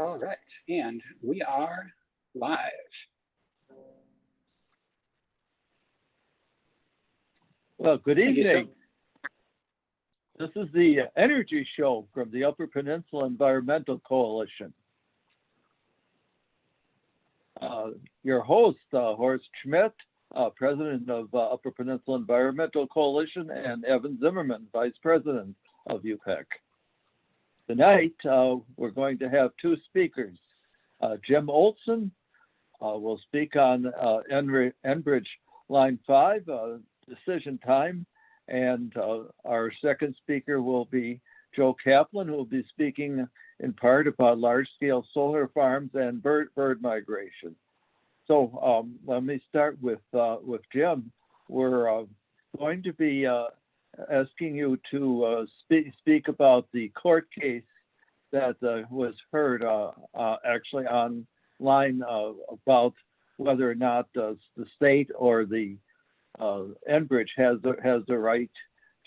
All right, and we are live. Well, good Thank you, sir. evening. This is the Energy Show from the Upper Peninsula Environmental Coalition. Your host, Horst Schmidt, President of Upper Peninsula Environmental Coalition, and Evan Zimmerman, Vice President of UPEC. Tonight, we're going to have two speakers. Jim Olson will speak on Enbridge Line 5, decision time, and our second speaker will be Joe Kaplan, who will be speaking in part about large-scale solar farms and bird migration. So let me start with Jim. We're going to be asking you to speak about the court case that was heard actually online about whether or not the state or the Enbridge has the right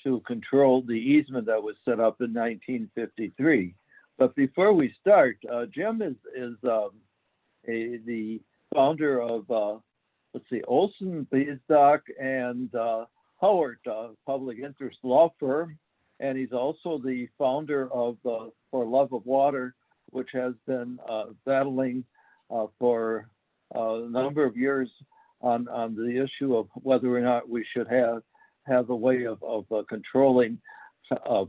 to control the easement that was set up in 1953. But before we start, Jim is the founder of Olson, Beesdock, and Howard public interest law firm, and he's also the founder of For Love of Water, which has been battling for a number of years on the issue of whether or not we should have a way of controlling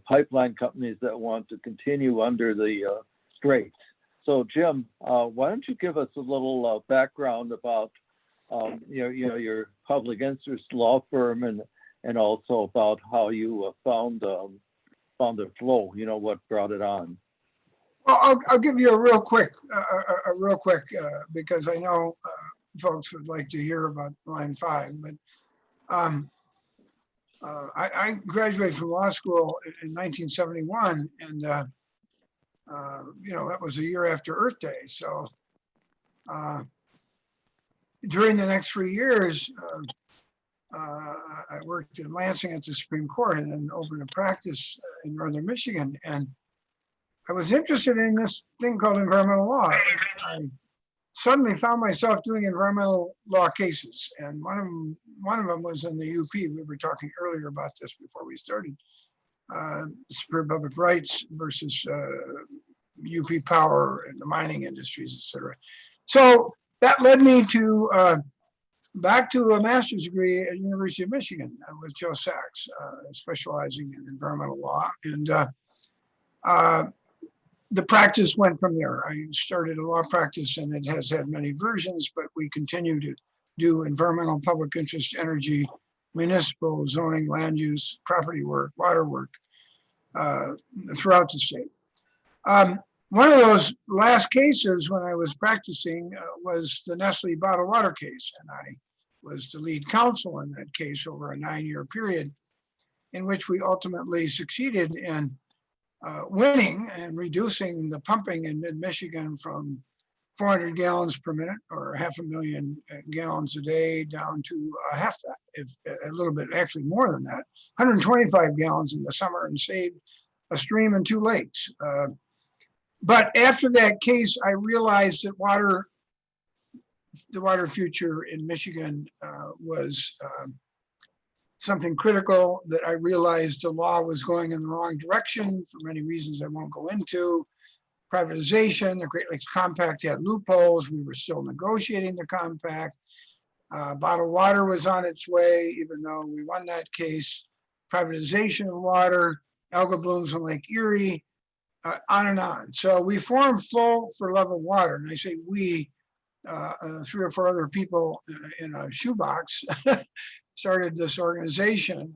pipeline companies that want to continue under the straits. So Jim, why don't you give us a little background about your public interest law firm and also about how you found the flow, what brought it on. Well, I'll give you a real quick, because I know folks would like to hear about Line 5, but I graduated from law school in 1971, and that was a year after Earth Day. So during the next 3 years, I worked in Lansing at the Supreme Court and then opened a practice in Northern Michigan. And I was interested in this thing called environmental law. I suddenly found myself doing environmental law cases. And one of them was in the UP. We were talking earlier about this before we started. Superior Public Rights versus UP Power and the mining industries, et cetera. So that led me to back to a master's degree at University of Michigan with Joe Sachs, specializing in environmental law. And the practice went from there. I started a law practice and it has had many versions, but we continue to do environmental, public interest, energy, municipal, zoning, land use, property work, water work throughout the state. One of those last cases when I was practicing was the Nestle bottled water case. And I was the lead counsel in that case over a 9-year period in which we ultimately succeeded in winning and reducing the pumping in mid-Michigan from 400 gallons per minute or 500,000 gallons a day down to half that, a little bit, actually more than that, 125 gallons in the summer, and saved a stream and 2 lakes. But after that case, I realized that the water future in Michigan was something critical, that I realized the law was going in the wrong direction for many reasons I won't go into. Privatization, the Great Lakes Compact had loopholes. We were still negotiating the compact. Bottled water was on its way, even though we won that case. Privatization of water, algal blooms in Lake Erie, on and on. So we formed Flow for Love of Water. And I say we, 3 or 4 other people in a shoebox started this organization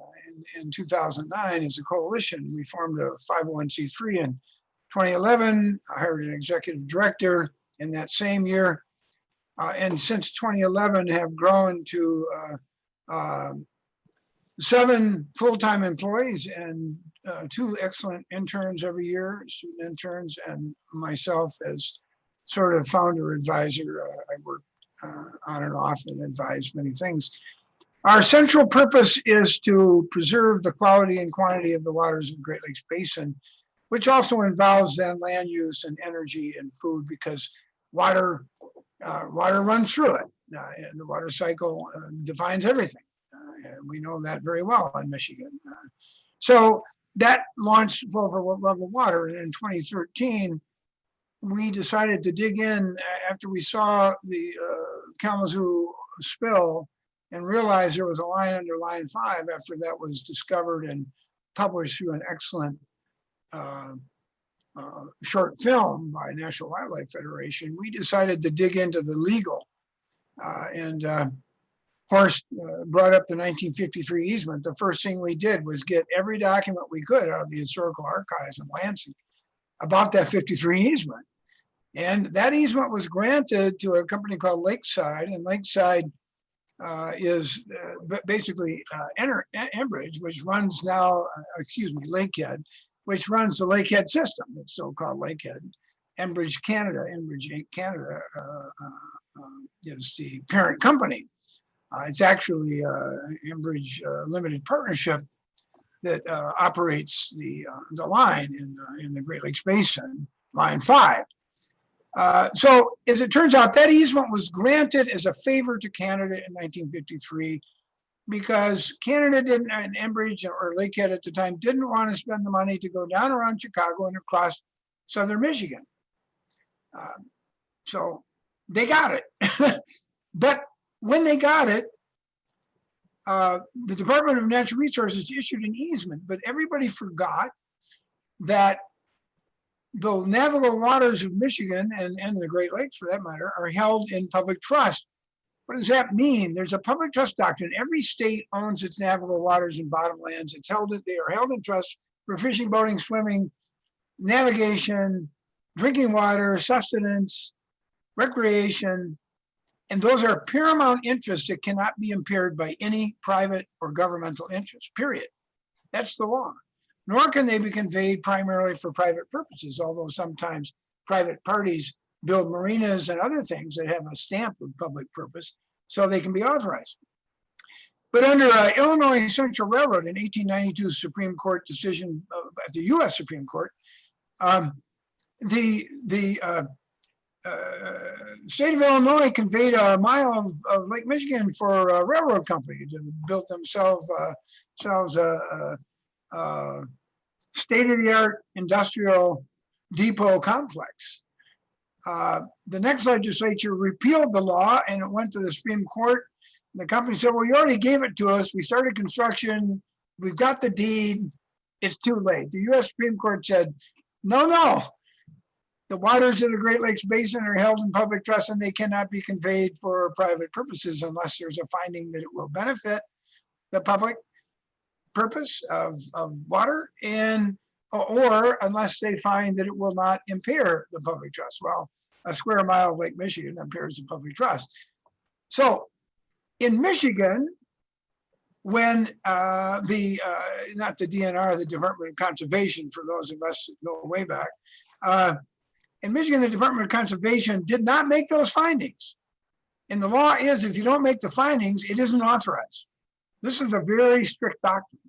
in 2009 as a coalition. We formed a 501c3 in 2011. I hired an executive director in that same year. And since 2011 have grown to 7 full-time employees and 2 excellent interns every year, student interns, and myself as sort of founder advisor. I work on and off and advise many things. Our central purpose is to preserve the quality and quantity of the waters of the Great Lakes Basin which also involves then land use and energy and food, because water runs through it. And the water cycle defines everything. And we know that very well in Michigan. So that launched for level water. And in 2013, we decided to dig in after we saw the Kalamazoo spill and realized there was a line under line 5 after that was discovered and published through an excellent short film by National Wildlife Federation. We decided to dig into the legal and Horst brought up the 1953 easement. The first thing we did was get every document we could out of the historical archives in Lansing about that 53 easement. And that easement was granted to a company called Lakeside, and Lakeside is basically Enbridge, which runs now, Lakehead, which runs the Lakehead system. It's so-called Lakehead. Enbridge Canada, Enbridge Inc. Canada is the parent company. It's actually Enbridge Limited Partnership that operates the line in the Great Lakes Basin, line 5. So as it turns out, that easement was granted as a favor to Canada in 1953 because Canada didn't, and Enbridge or Lakehead at the time, didn't want to spend the money to go down around Chicago and across southern Michigan. So they got it. But when they got it, the Department of Natural Resources issued an easement, but everybody forgot that the navigable waters of Michigan and the Great Lakes, for that matter, are held in public trust. What does that mean? There's a public trust doctrine. Every state owns its navigable waters and bottomlands. They are held in trust for fishing, boating, swimming, navigation, drinking water, sustenance, recreation, and those are paramount interests that cannot be impaired by any private or governmental interest, period. That's the law. Nor can they be conveyed primarily for private purposes, although sometimes private parties build marinas and other things that have a stamp of public purpose, so they can be authorized. But under Illinois Central Railroad in 1892 Supreme Court decision at the US Supreme Court, the state of Illinois conveyed a mile of Lake Michigan for a railroad company to build themselves state-of-the-art industrial depot complex. The next legislature repealed the law and it went to the Supreme Court. The company said, well, you already gave it to us. We started construction. We've got the deed. It's too late. The US Supreme Court said, no. The waters of the Great Lakes Basin are held in public trust and they cannot be conveyed for private purposes unless there's a finding that it will benefit the public purpose of water or unless they find that it will not impair the public trust. Well, a square mile of Lake Michigan impairs the public trust. So in Michigan, when not the DNR, the Department of Conservation, for those of us that go way back, in Michigan, the Department of Conservation did not make those findings. And the law is, if you don't make the findings, it isn't authorized. This is a very strict doctrine.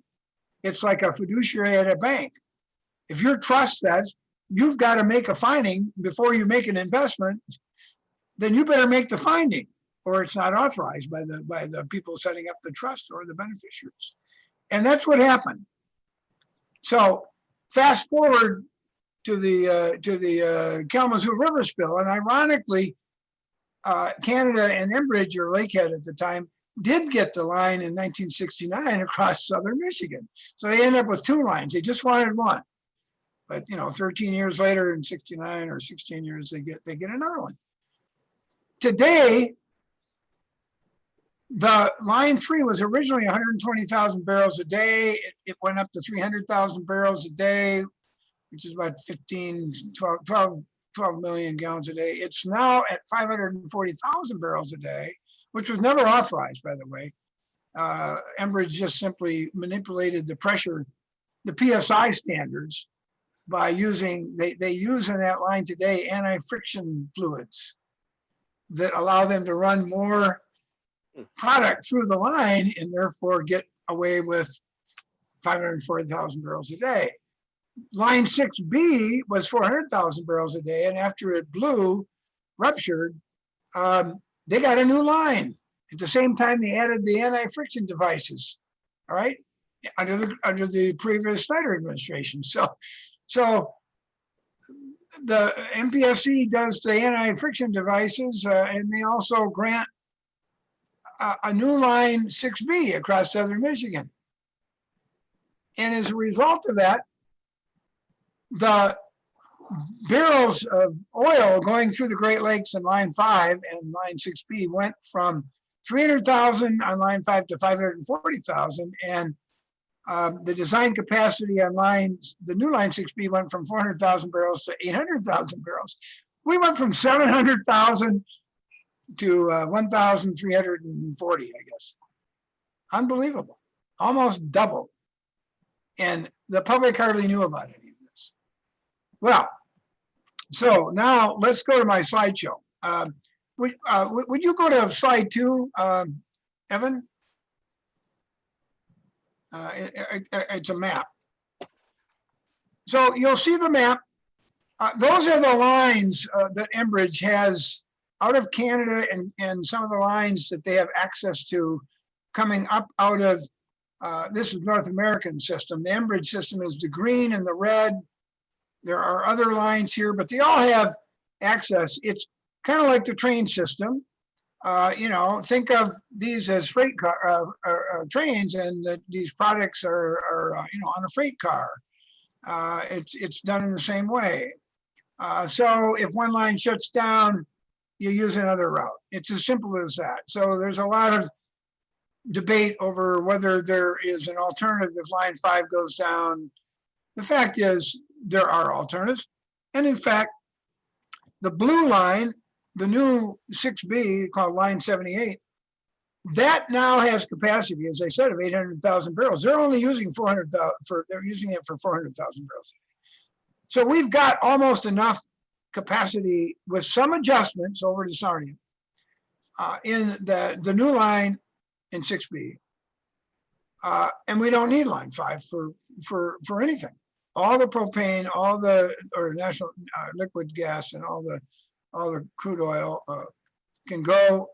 It's like a fiduciary at a bank. If your trust says you've got to make a finding before you make an investment, then you better make the finding, or it's not authorized by the people setting up the trust or the beneficiaries. And that's what happened. So fast forward to the Kalamazoo River spill, and ironically, Canada and Enbridge, or Lakehead at the time, did get the line in 1969 across southern Michigan. So they ended up with 2 lines. They just wanted one. But 13 years later, in 69 or 16 years, they get another one. Today, the line 3 was originally 120,000 barrels a day. It went up to 300,000 barrels a day, which is about 12 million gallons a day. It's now at 540,000 barrels a day, which was never authorized, by the way. Enbridge just simply manipulated the pressure, the PSI standards, by using, they use in that line today anti-friction fluids that allow them to run more product through the line and therefore get away with 540,000 barrels a day. line 6B was 400,000 barrels a day, and after it ruptured, they got a new line. At the same time, they added the anti-friction devices, all right, under the previous Snyder administration. So the MPSC does the anti-friction devices, and they also grant a new line 6B across southern Michigan. And as a result of that, the barrels of oil going through the Great Lakes in line 5 and line 6B went from 300,000 on line 5 to 540,000. And the design capacity on the new line 6B went from 400,000 barrels to 800,000 barrels. We went from 700,000 to 1,340, I guess. Unbelievable, almost double. And the public hardly knew about any of this. Well, so now let's go to my slideshow. Would you go to slide 2, Evan? It's a map. So you'll see the map. Those are the lines that Enbridge has out of Canada, and some of the lines that they have access to coming up out of, this is North American system. The Enbridge system is the green and the red. There are other lines here, but they all have access. It's kind of like the train system. Think of these as freight car, trains, and these products are on a freight car. It's done in the same way. So if one line shuts down, you use another route. It's as simple as that. So there's a lot of debate over whether there is an alternative if line 5 goes down. The fact is there are alternatives. And in fact, the blue line, the new 6B called line 78, that now has capacity, as I said, of 800,000 barrels. They're only using 400,000 they're using it for 400,000 barrels. So we've got almost enough capacity with some adjustments over to Sarnia in the new line in 6B. And we don't need line 5 for anything. All the propane, or national liquid gas, and all the crude oil can go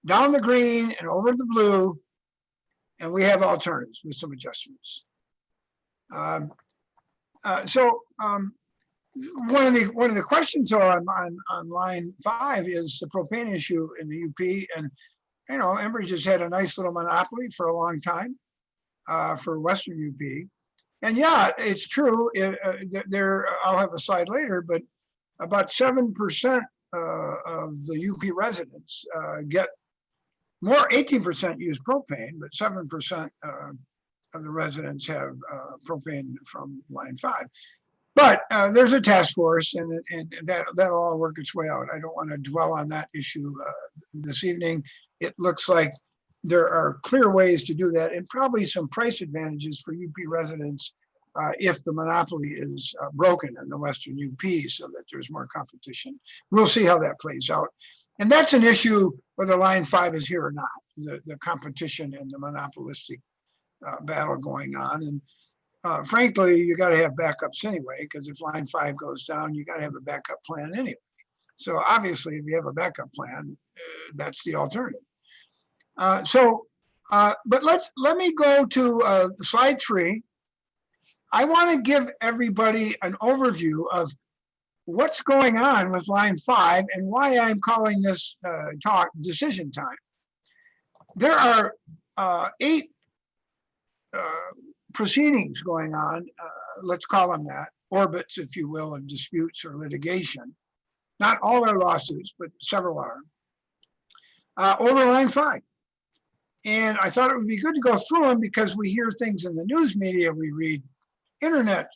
down the green and over the blue, and we have alternatives with some adjustments. One of the questions on line 5 is the propane issue in the UP, and Enbridge has had a nice little monopoly for a long time for Western UP. And yeah, it's true. I'll have a slide later, but about 7% of the UP residents get more. 18% use propane, but 7% of the residents have propane from line 5. But there's a task force, and that'll all work its way out. I don't want to dwell on that issue this evening. It looks like there are clear ways to do that, and probably some price advantages for UP residents if the monopoly is broken in the Western UP, so that there's more competition. We'll see how that plays out. And that's an issue whether line 5 is here or not, the competition and the monopolistic battle going on. And frankly, you got to have backups anyway, because if line 5 goes down, you got to have a backup plan anyway. So obviously, if you have a backup plan, that's the alternative. But let me go to slide 3. I want to give everybody an overview of what's going on with line 5 and why I'm calling this talk decision time. There are 8 proceedings going on, let's call them that, orbits, if you will, of disputes or litigation. Not all are lawsuits, but several are, over line 5. And I thought it would be good to go through them because we hear things in the news media, we read internet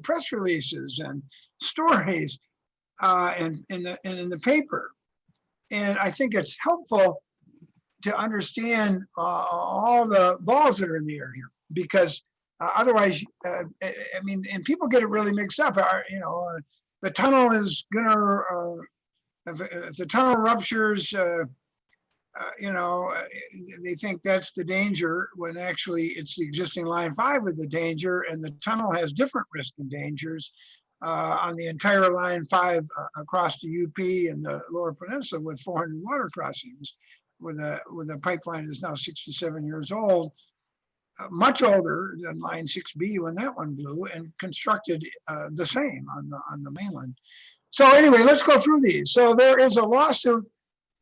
press releases and stories and in the paper. And I think it's helpful to understand all the balls that are in the air here, because otherwise, I mean, and people get it really mixed up. The tunnel is gonna, if the tunnel ruptures, they think that's the danger when actually it's the existing line 5 with the danger, and the tunnel has different risk and dangers on the entire line 5 across the UP and the Lower Peninsula with 400 water crossings, with a pipeline that's now 67 years old, much older than line 6B when that one blew, and constructed the same on the mainland. So anyway, let's go through these. So there is a lawsuit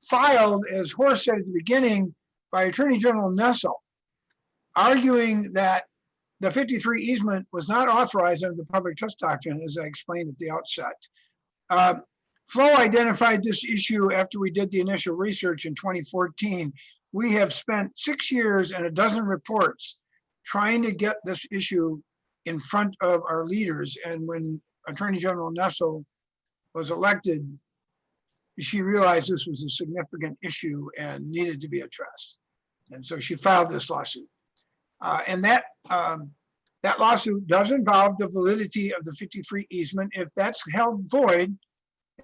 filed, as Horace said at the beginning, by Attorney General Nessel, arguing that the 53 easement was not authorized under the public trust doctrine, as I explained at the outset. Flo identified this issue after we did the initial research in 2014. We have spent 6 years and a dozen reports trying to get this issue in front of our leaders. And when Attorney General Nessel was elected, she realized this was a significant issue and needed to be addressed. And so she filed this lawsuit. And that lawsuit does involve the validity of the 53 easement. If that's held void,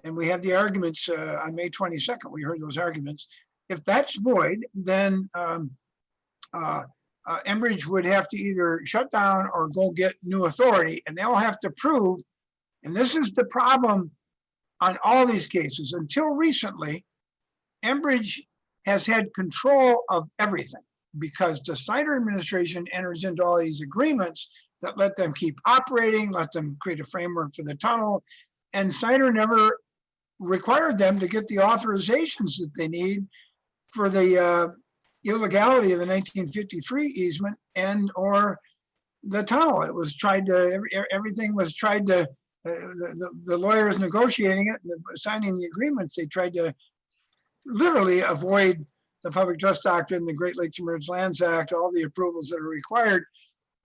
and we have the arguments on May 22nd, we heard those arguments. If that's void, then Enbridge would have to either shut down or go get new authority, and they'll have to prove, and this is the problem on all these cases. Until recently, Enbridge has had control of everything because the Snyder administration enters into all these agreements that let them keep operating, let them create a framework for the tunnel, and Snyder never required them to get the authorizations that they need for the illegality of the 1953 easement and or the tunnel. It was tried to, everything was tried to, the lawyers negotiating it, signing the agreements, they tried to literally avoid the public trust doctrine, the Great Lakes Emerged Lands Act, all the approvals that are required.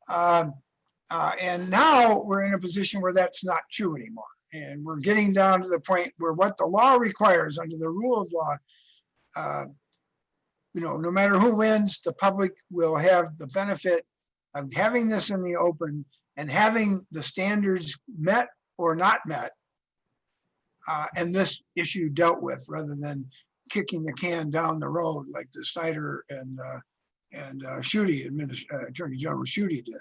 And now we're in a position where that's not true anymore. And we're getting down to the point where what the law requires under the rule of law, no matter who wins, the public will have the benefit of having this in the open and having the standards met or not met, and this issue dealt with rather than kicking the can down the road like the Snyder and Schuette, Attorney General Schuette did.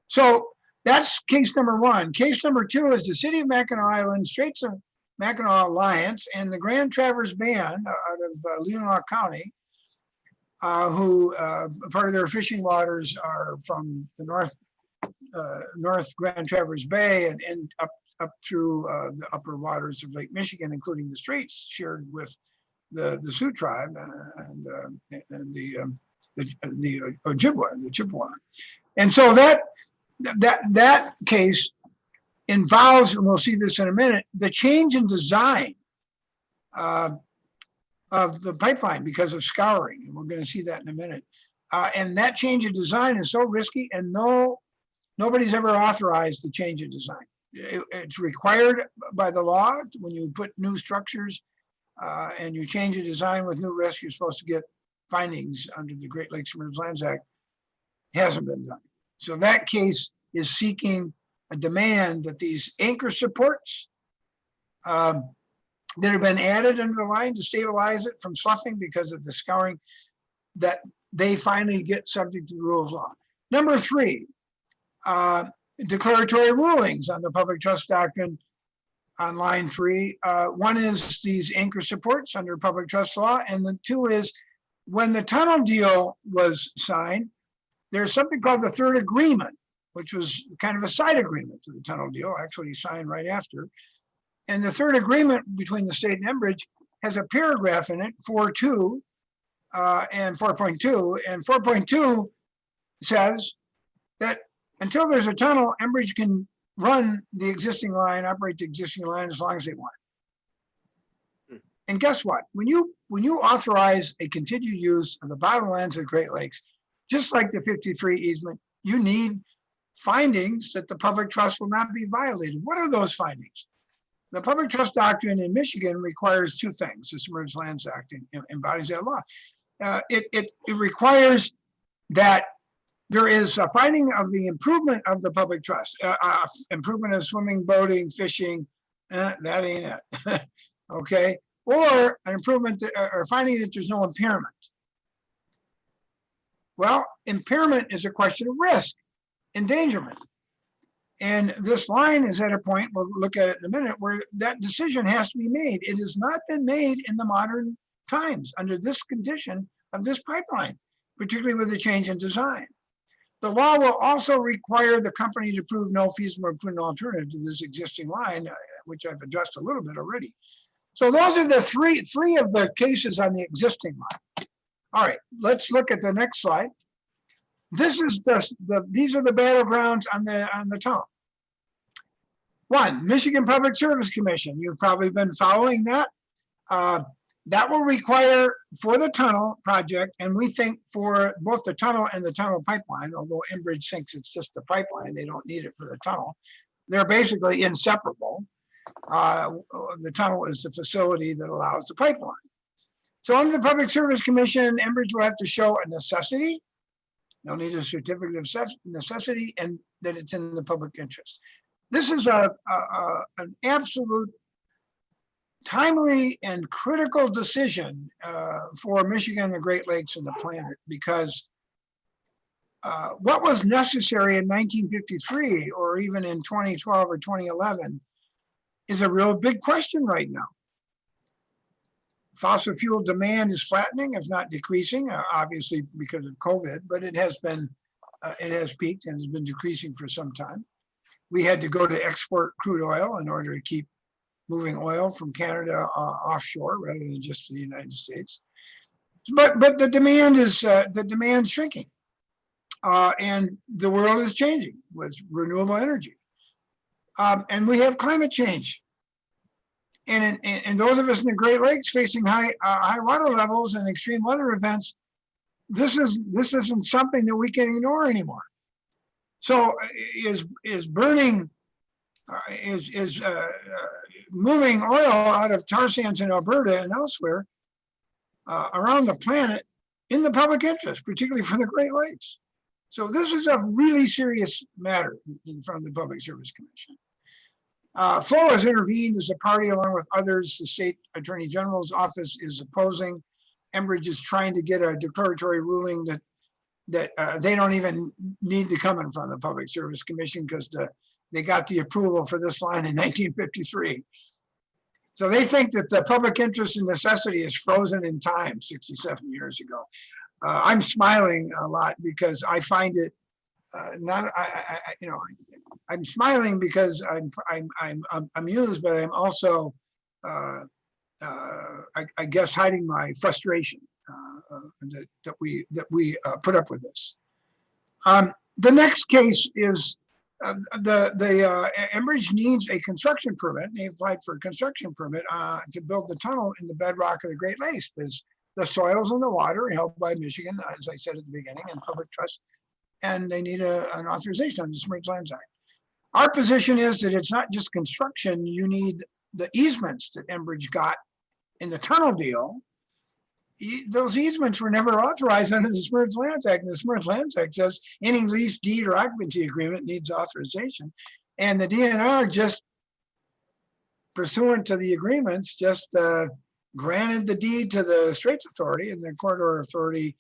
So that's case number one. Case number two is the City of Mackinac Island, Straits of Mackinac Alliance, and the Grand Traverse Band out of Leelanau County, who part of their fishing waters are from the North Grand Traverse Bay and up through the upper waters of Lake Michigan, including the straits shared with the Sioux tribe and the Ojibwa, the Chippewa. And so that case involves, and we'll see this in a minute, the change in design of the pipeline because of scouring, and we're going to see that in a minute. And that change in design is so risky, and nobody's ever authorized the change in design. It's required by the law when you put new structures and you change a design with new risk, you're supposed to get findings under the Great Lakes Emerged Lands Act. It hasn't been done. So that case is seeking a demand that these anchor supports that have been added under the line to stabilize it from sloughing because of the scouring, that they finally get subject to the rule of law. Number three, declaratory rulings on the public trust doctrine on line 3. One is these anchor supports under public trust law, and the two is when the tunnel deal was signed, there's something called the third agreement, which was kind of a side agreement to the tunnel deal, actually signed right after. And the third agreement between the state and Enbridge has a paragraph in it, 4.2 and 4.2. And 4.2 says that until there's a tunnel, Enbridge can run the existing line, operate the existing line as long as they want. And guess what? When you authorize a continued use of the bottomlands of the Great Lakes, just like the 53 easement, you need findings that the public trust will not be violated. What are those findings? The public trust doctrine in Michigan requires two things. This Emerged Lands Act embodies that law. It requires that there is a finding of the improvement of the public trust, improvement of swimming, boating, fishing. That ain't it. Okay. or an improvement or finding that there's no impairment. Well, impairment is a question of risk, endangerment. And this line is at a point, we'll look at it in a minute, where that decision has to be made. It has not been made in the modern times under this condition of this pipeline, particularly with the change in design. The law will also require the company to prove no feasible improvement alternative to this existing line, which I've addressed a little bit already. So those are the three of the cases on the existing line. All right, let's look at the next slide. This is these are the battlegrounds on the tunnel. One, Michigan Public Service Commission. You've probably been following that. That will require for the tunnel project, and we think for both the tunnel and the tunnel pipeline, although Enbridge thinks it's just the pipeline, they don't need it for the tunnel. They're basically inseparable. The tunnel is the facility that allows the pipeline. So under the Public Service Commission, Enbridge will have to show a necessity. They'll need a certificate of necessity and that it's in the public interest. This is an absolute timely and critical decision for Michigan, the Great Lakes, and the planet, because what was necessary in 1953 or even in 2012 or 2011 is a real big question right now. Fossil fuel demand is flattening, if not decreasing, obviously because of COVID, but it has peaked and has been decreasing for some time. We had to go to export crude oil in order to keep moving oil from Canada offshore rather than just to the United States. But the demand is shrinking, and the world is changing with renewable energy, and we have climate change. And those of us in the Great Lakes facing high water levels and extreme weather events, this isn't something that we can ignore anymore. So moving oil out of tar sands in Alberta and elsewhere around the planet in the public interest, particularly for the Great Lakes. So this is a really serious matter in front of the Public Service Commission. FLO has intervened as a party along with others. The State Attorney General's office is opposing. Enbridge is trying to get a declaratory ruling that they don't even need to come in front of the Public Service Commission because they got the approval for this line in 1953. So they think that the public interest and necessity is frozen in time 67 years ago. I'm smiling a lot because I find it I'm smiling because I'm amused, but I'm also, I guess, hiding my frustration that we put up with this. The next case is Enbridge needs a construction permit. They applied for a construction permit to build the tunnel in the bedrock of the Great Lakes, because the soils and the water are held by Michigan, as I said at the beginning, in public trust, and they need an authorization under the Submerged Lands Act. Our position is that it's not just construction. You need the easements that Enbridge got in the tunnel deal. Those easements were never authorized under the Submerged Lands Act. And the Submerged Lands Act says any lease, deed, or occupancy agreement needs authorization. And the DNR, just pursuant to the agreements, just granted the deed to the Straits Authority, and the Corridor Authority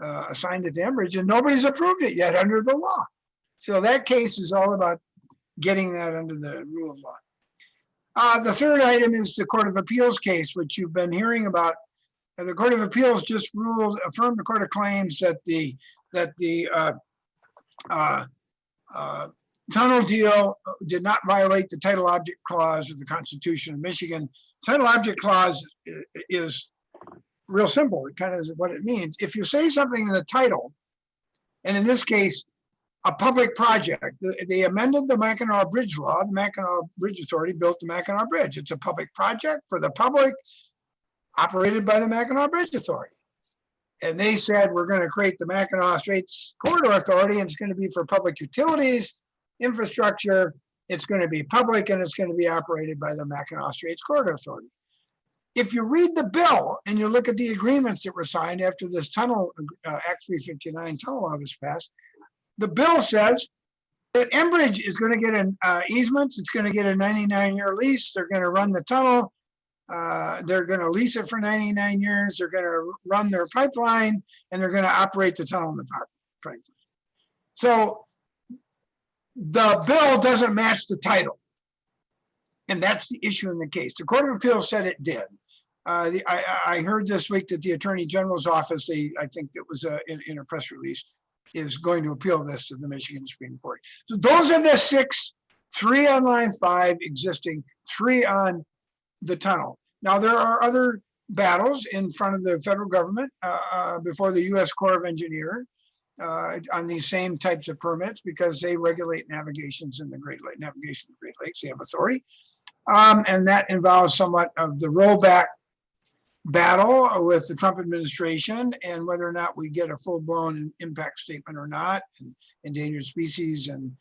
assigned it to Enbridge, and nobody's approved it yet under the law. So that case is all about getting that under the rule of law. The third item is the Court of Appeals case, which you've been hearing about. The Court of Appeals just affirmed the Court of Claims that the tunnel deal did not violate the title object clause of the Constitution of Michigan. Title object clause is real simple. It kind of is what it means. If you say something in the title, and in this case, a public project, they amended the Mackinac Bridge law. The Mackinac Bridge Authority built the Mackinac Bridge. It's a public project for the public, operated by the Mackinac Bridge Authority. And they said, we're going to create the Mackinac Straits Corridor Authority, and it's going to be for public utilities, infrastructure. It's going to be public, and it's going to be operated by the Mackinac Straits Corridor Authority. If you read the bill and you look at the agreements that were signed after this tunnel, Act 359 tunnel law was passed, the bill says that Enbridge is going to get an easements. It's going to get a 99-year lease. They're going to run the tunnel. They're going to lease it for 99 years. They're going to run their pipeline, and they're going to operate the tunnel in the pipeline. So the bill doesn't match the title. And that's the issue in the case. The Court of Appeals said it did. I heard this week that the Attorney General's office, I think it was in a press release, is going to appeal this to the Michigan Supreme Court. So those are the 6, 3 on line 5 existing, 3 on the tunnel. Now there are other battles in front of the federal government before the U.S. Corps of Engineers on these same types of permits, because they regulate navigations in the Great Lakes, navigation of the Great Lakes. They have authority, and that involves somewhat of the rollback battle with the Trump administration and whether or not we get a full-blown impact statement or not, and endangered species and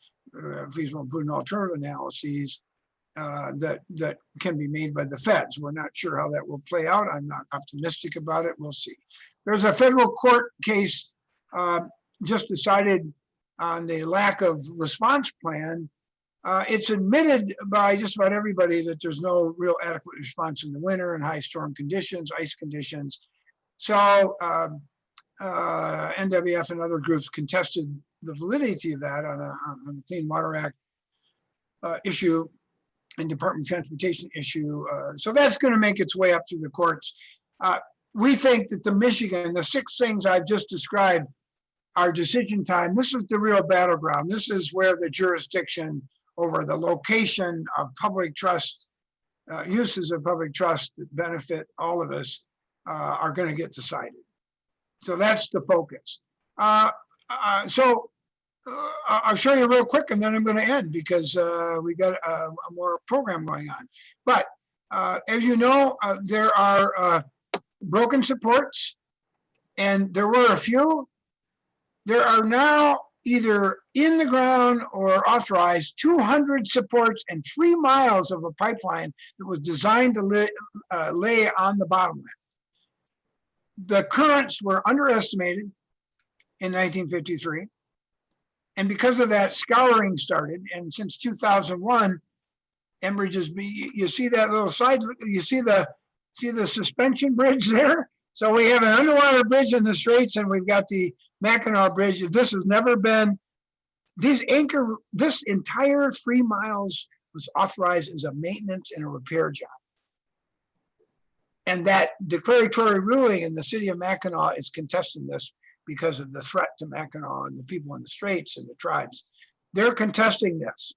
feasible and prudent alternative analyses that can be made by the feds. We're not sure how that will play out. I'm not optimistic about it. We'll see. There's a federal court case just decided on the lack of response plan. It's admitted by just about everybody that there's no real adequate response in the winter and high storm conditions, ice conditions. So NWF and other groups contested the validity of that on the Clean Water Act issue and Department of Transportation issue. So that's going to make its way up through the courts. We think that the 6 things I've just described are decision time. This is the real battleground. This is where the jurisdiction over the location of public trust, uses of public trust that benefit all of us are going to get decided. So that's the focus. So I'll show you real quick and then I'm going to end because we got a more program going on. But as you know, there are broken supports, and there were a few. There are now either in the ground or authorized 200 supports and 3 miles of a pipeline that was designed to lay on the bottomland. The currents were underestimated in 1953. And because of that, scouring started. And since 2001, Enbridge has been, you see that little side, you see the suspension bridge there? So we have an underwater bridge in the Straits, and we've got the Mackinac Bridge. This has never been, this entire 3 miles was authorized as a maintenance and a repair job. And that declaratory ruling in the city of Mackinac is contesting this because of the threat to Mackinac and the people in the Straits and the tribes. They're contesting this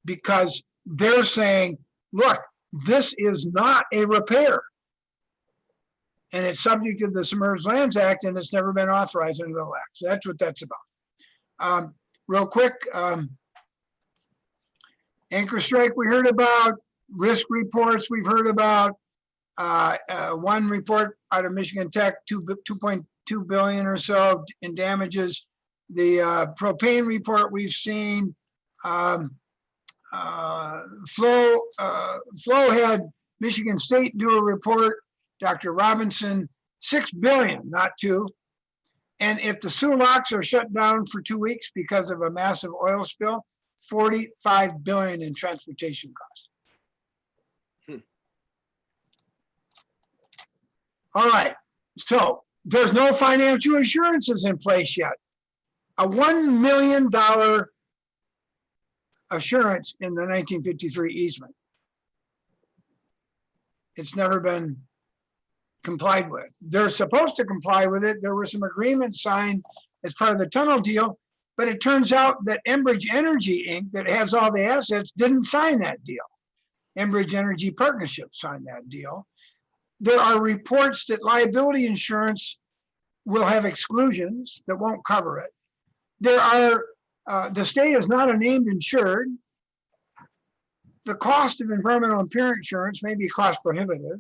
because they're saying, look, this is not a repair. And it's subject to the Submerged Lands Act, and it's never been authorized under the act. So that's what that's about. Real quick, anchor strike we heard about, risk reports we've heard about. One report out of Michigan Tech, 2.2 billion or so in damages. The propane report we've seen. Flo had Michigan State do a report. Dr. Robinson, 6 billion, not 2. And if the Sioux locks are shut down for 2 weeks because of a massive oil spill, 45 billion in transportation costs. All right, so there's no financial assurances in place yet. A $1 million assurance in the 1953 easement. It's never been complied with. They're supposed to comply with it. There were some agreements signed as part of the tunnel deal, but it turns out that Enbridge Energy Inc., that has all the assets, didn't sign that deal. Enbridge Energy Partnership signed that deal. There are reports that liability insurance will have exclusions that won't cover it. There are, the state is not a named insured. The cost of environmental impairment insurance may be cost prohibitive.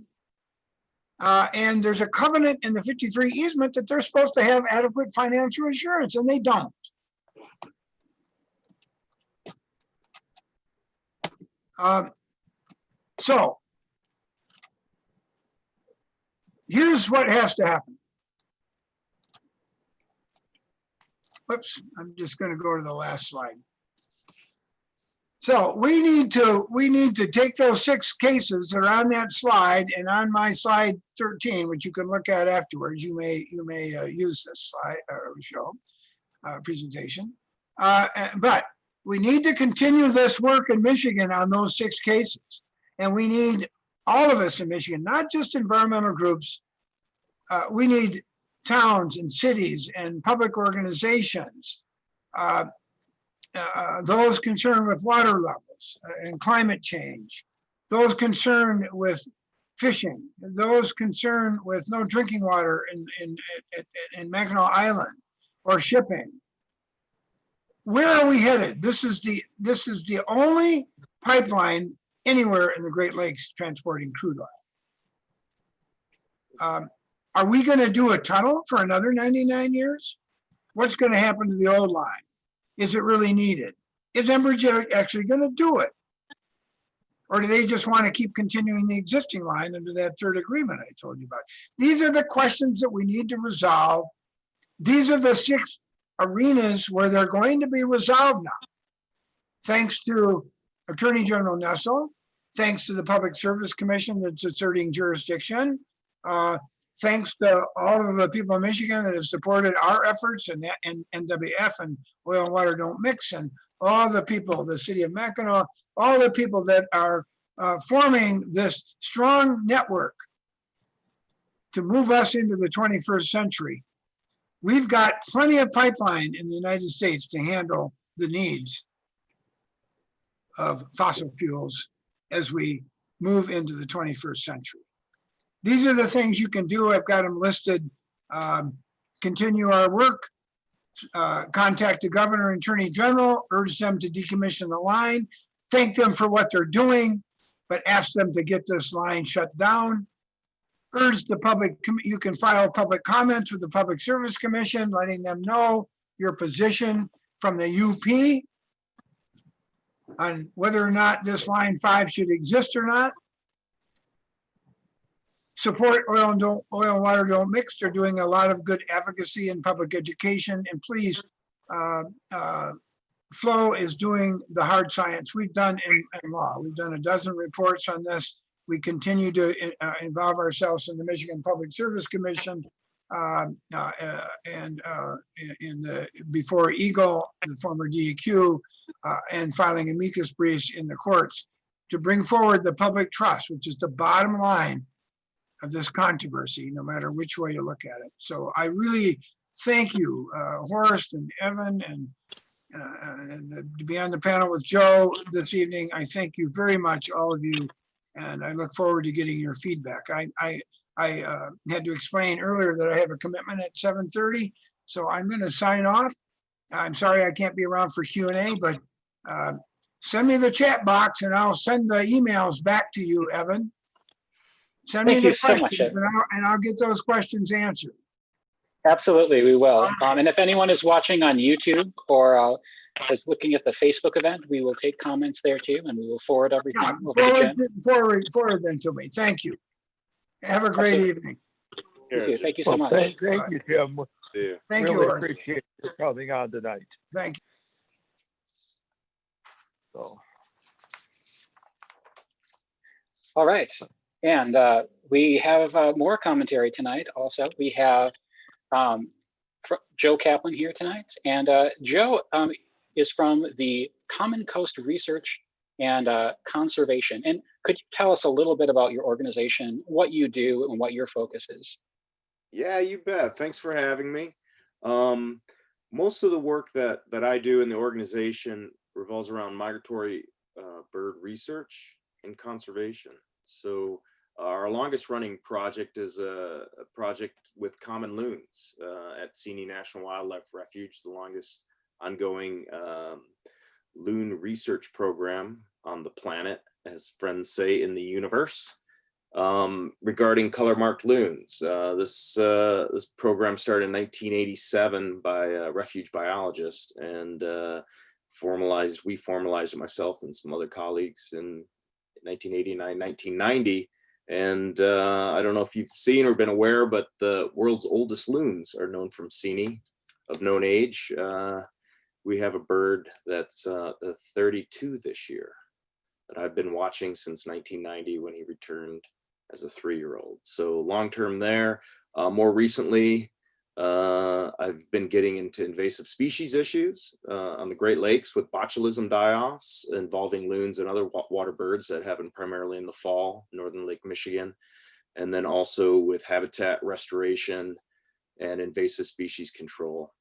And there's a covenant in the 53 easement that they're supposed to have adequate financial assurance, and they don't. So here's what has to happen. Whoops, I'm just going to go to the last slide. So we need to take those 6 cases that are on that slide and on my slide 13, which you can look at afterwards. You may use this slide or show presentation. But we need to continue this work in Michigan on those 6 cases. And we need all of us in Michigan, not just environmental groups. We need towns and cities and public organizations, those concerned with water levels and climate change, those concerned with fishing, those concerned with no drinking water in Mackinac Island, or shipping. Where are we headed? This is the only pipeline anywhere in the Great Lakes transporting crude oil. Are we going to do a tunnel for another 99 years? What's going to happen to the old line? Is it really needed? Is Enbridge actually going to do it? Or do they just want to keep continuing the existing line under that 3rd agreement I told you about? These are the questions that we need to resolve. These are the 6 arenas where they're going to be resolved now. Thanks to Attorney General Nessel, thanks to the Public Service Commission that's asserting jurisdiction, thanks to all of the people in Michigan that have supported our efforts, and NWF and Oil and Water Don't Mix, and all the people, the city of Mackinac, all the people that are forming this strong network to move us into the 21st century. We've got plenty of pipeline in the United States to handle the needs of fossil fuels as we move into the 21st century. These are the things you can do. I've got them listed. Continue our work. Contact the governor and attorney general, urge them to decommission the line, thank them for what they're doing, but ask them to get this line shut down. Urge the public, you can file public comments with the Public Service Commission, letting them know your position from the UP on whether or not this line 5 should exist or not. Support Oil and Water Don't Mix. They're doing a lot of good advocacy and public education. And please, Flo is doing the hard science we've done in law. We've done a dozen reports on this. We continue to involve ourselves in the Michigan Public Service Commission before Eagle, the former DEQ, and filing amicus briefs in the courts to bring forward the public trust, which is the bottom line of this controversy, no matter which way you look at it. So I really thank you, Horst and Evan, and to be on the panel with Joe this evening. I thank you very much, all of you, and I look forward to getting your feedback. I had to explain earlier that I have a commitment at 7:30, so I'm going to sign off. I'm sorry I can't be around for Q&A, but send me the chat box and I'll send the emails back to you, Evan. Send me the questions and I'll get those questions answered. Absolutely, we will. And if anyone is watching on YouTube or is looking at the Facebook event, we will take comments there too, and we will forward everything. Forward them to me. Thank you. Have a great evening. Thank you so much. Thank you, Jim. Thank you. Really appreciate you coming on tonight. Thank you. So. All right. And we have more commentary tonight also. We have Joe Kaplan here tonight. And Joe is from the Common Coast Research and Conservation. And could you tell us a little bit about your organization, what you do, and what your focus is? Yeah, you bet. Thanks for having me. Most of the work that I do in the organization revolves around migratory bird research and conservation. So our longest running project is a project with common loons at Seney National Wildlife Refuge, the longest ongoing loon research program on the planet, as friends say, in the universe, regarding color marked loons. This program started in 1987 by a refuge biologist, and we formalized it, myself and some other colleagues, in 1989, 1990. And I don't know if you've seen or been aware, but the world's oldest loons are known from Seney, of known age. we have a bird that's 32 this year that I've been watching since 1990 when he returned as a 3-year-old. So long term there. More recently, I've been getting into invasive species issues on the Great Lakes with botulism die-offs involving loons and other water birds that happen primarily in the fall, northern Lake Michigan, and then also with habitat restoration and invasive species control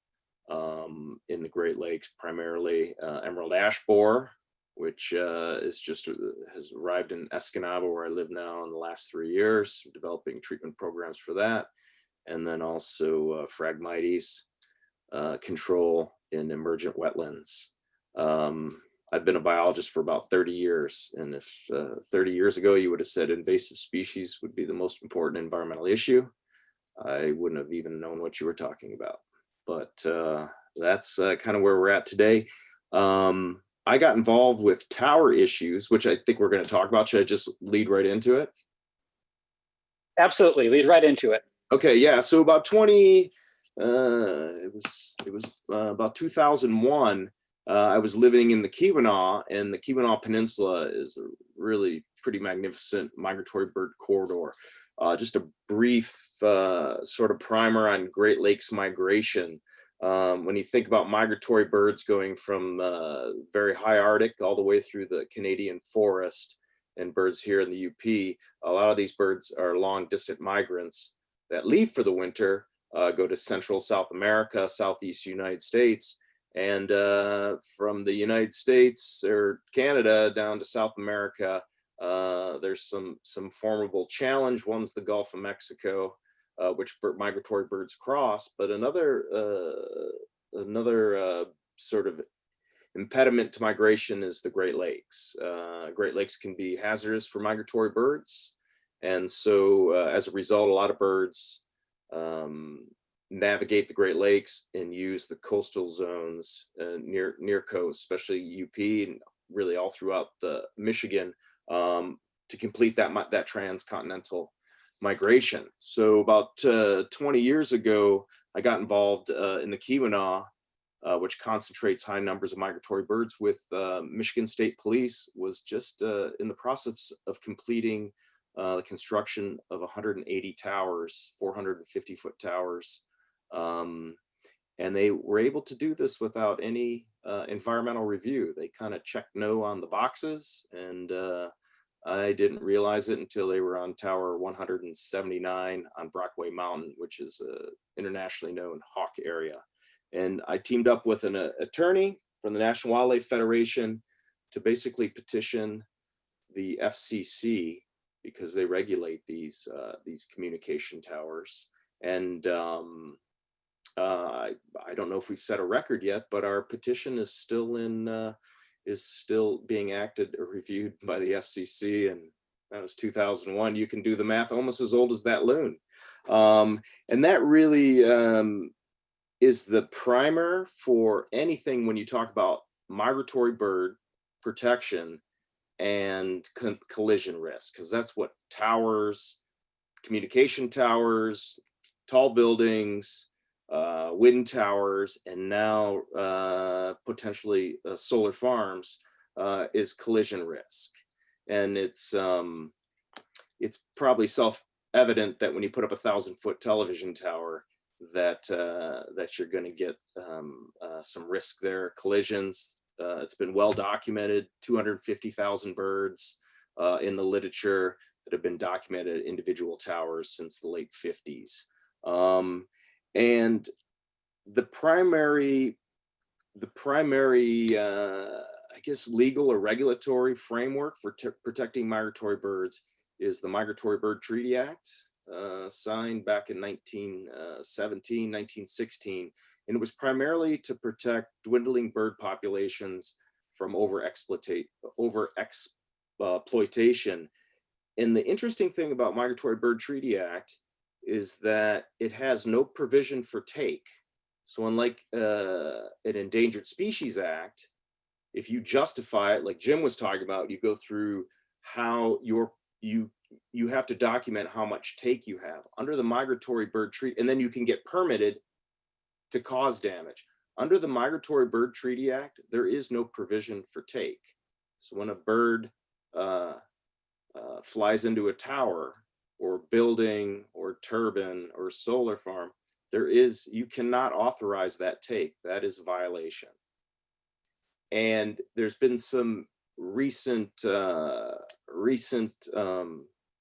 in the Great Lakes, primarily emerald ash borer, which has arrived in Escanaba, where I live now, in the last 3 years, developing treatment programs for that. And then also Phragmites control in emergent wetlands. I've been a biologist for about 30 years. And if 30 years ago you would have said invasive species would be the most important environmental issue, I wouldn't have even known what you were talking about. But that's kind of where we're at today. I got involved with tower issues, which I think we're going to talk about. Should I just lead right into it? Absolutely, lead right into it. Okay, yeah. So about it was about 2001. I was living in the Keweenaw, and the Keweenaw Peninsula is a really pretty magnificent migratory bird corridor. Just a brief sort of primer on Great Lakes migration. When you think about migratory birds going from very high Arctic all the way through the Canadian forest, and birds here in the UP, a lot of these birds are long distant migrants that leave for the winter, go to Central South America, Southeast United States, and from the United States or Canada down to South America, there's some formidable challenge. One's the Gulf of Mexico, which migratory birds cross, but another sort of impediment to migration is the Great Lakes. Great Lakes can be hazardous for migratory birds. And so as a result, a lot of birds navigate the Great Lakes and use the coastal zones near coast, especially UP and really all throughout the Michigan, to complete that transcontinental migration. So about 20 years ago, I got involved in the Keweenaw, which concentrates high numbers of migratory birds, with Michigan State Police was just in the process of completing the construction of 180 towers, 450-foot towers. And they were able to do this without any environmental review. They kind of checked no on the boxes, and I didn't realize it until they were on Tower 179 on Brockway Mountain, which is an internationally known hawk area. And I teamed up with an attorney from the National Wildlife Federation to basically petition the FCC, because they regulate these communication towers. And I don't know if we've set a record yet, but our petition is still being acted or reviewed by the FCC, and that was 2001. You can do the math, almost as old as that loon. And that really is the primer for anything when you talk about migratory bird protection and collision risk, because that's what towers, communication towers, tall buildings, wind towers, and now potentially solar farms is collision risk. And it's probably self-evident that when you put up a 1,000-foot television tower, that you're going to get some risk there, collisions. It's been well documented, 250,000 birds in the literature that have been documented at individual towers since the late 50s. And the primary, I guess, legal or regulatory framework for protecting migratory birds is the Migratory Bird Treaty Act, signed back in 1917, 1916. And it was primarily to protect dwindling bird populations from overexploitation. And the interesting thing about Migratory Bird Treaty Act is that it has no provision for take. So unlike an Endangered Species Act, if you justify it, like Jim was talking about, you go through how you have to document how much take you have under the Migratory Bird Treaty, and then you can get permitted to cause damage. Under the Migratory Bird Treaty Act, there is no provision for take. So when a bird flies into a tower or building or turbine or solar farm, you cannot authorize that take. That is a violation. And there's been some recent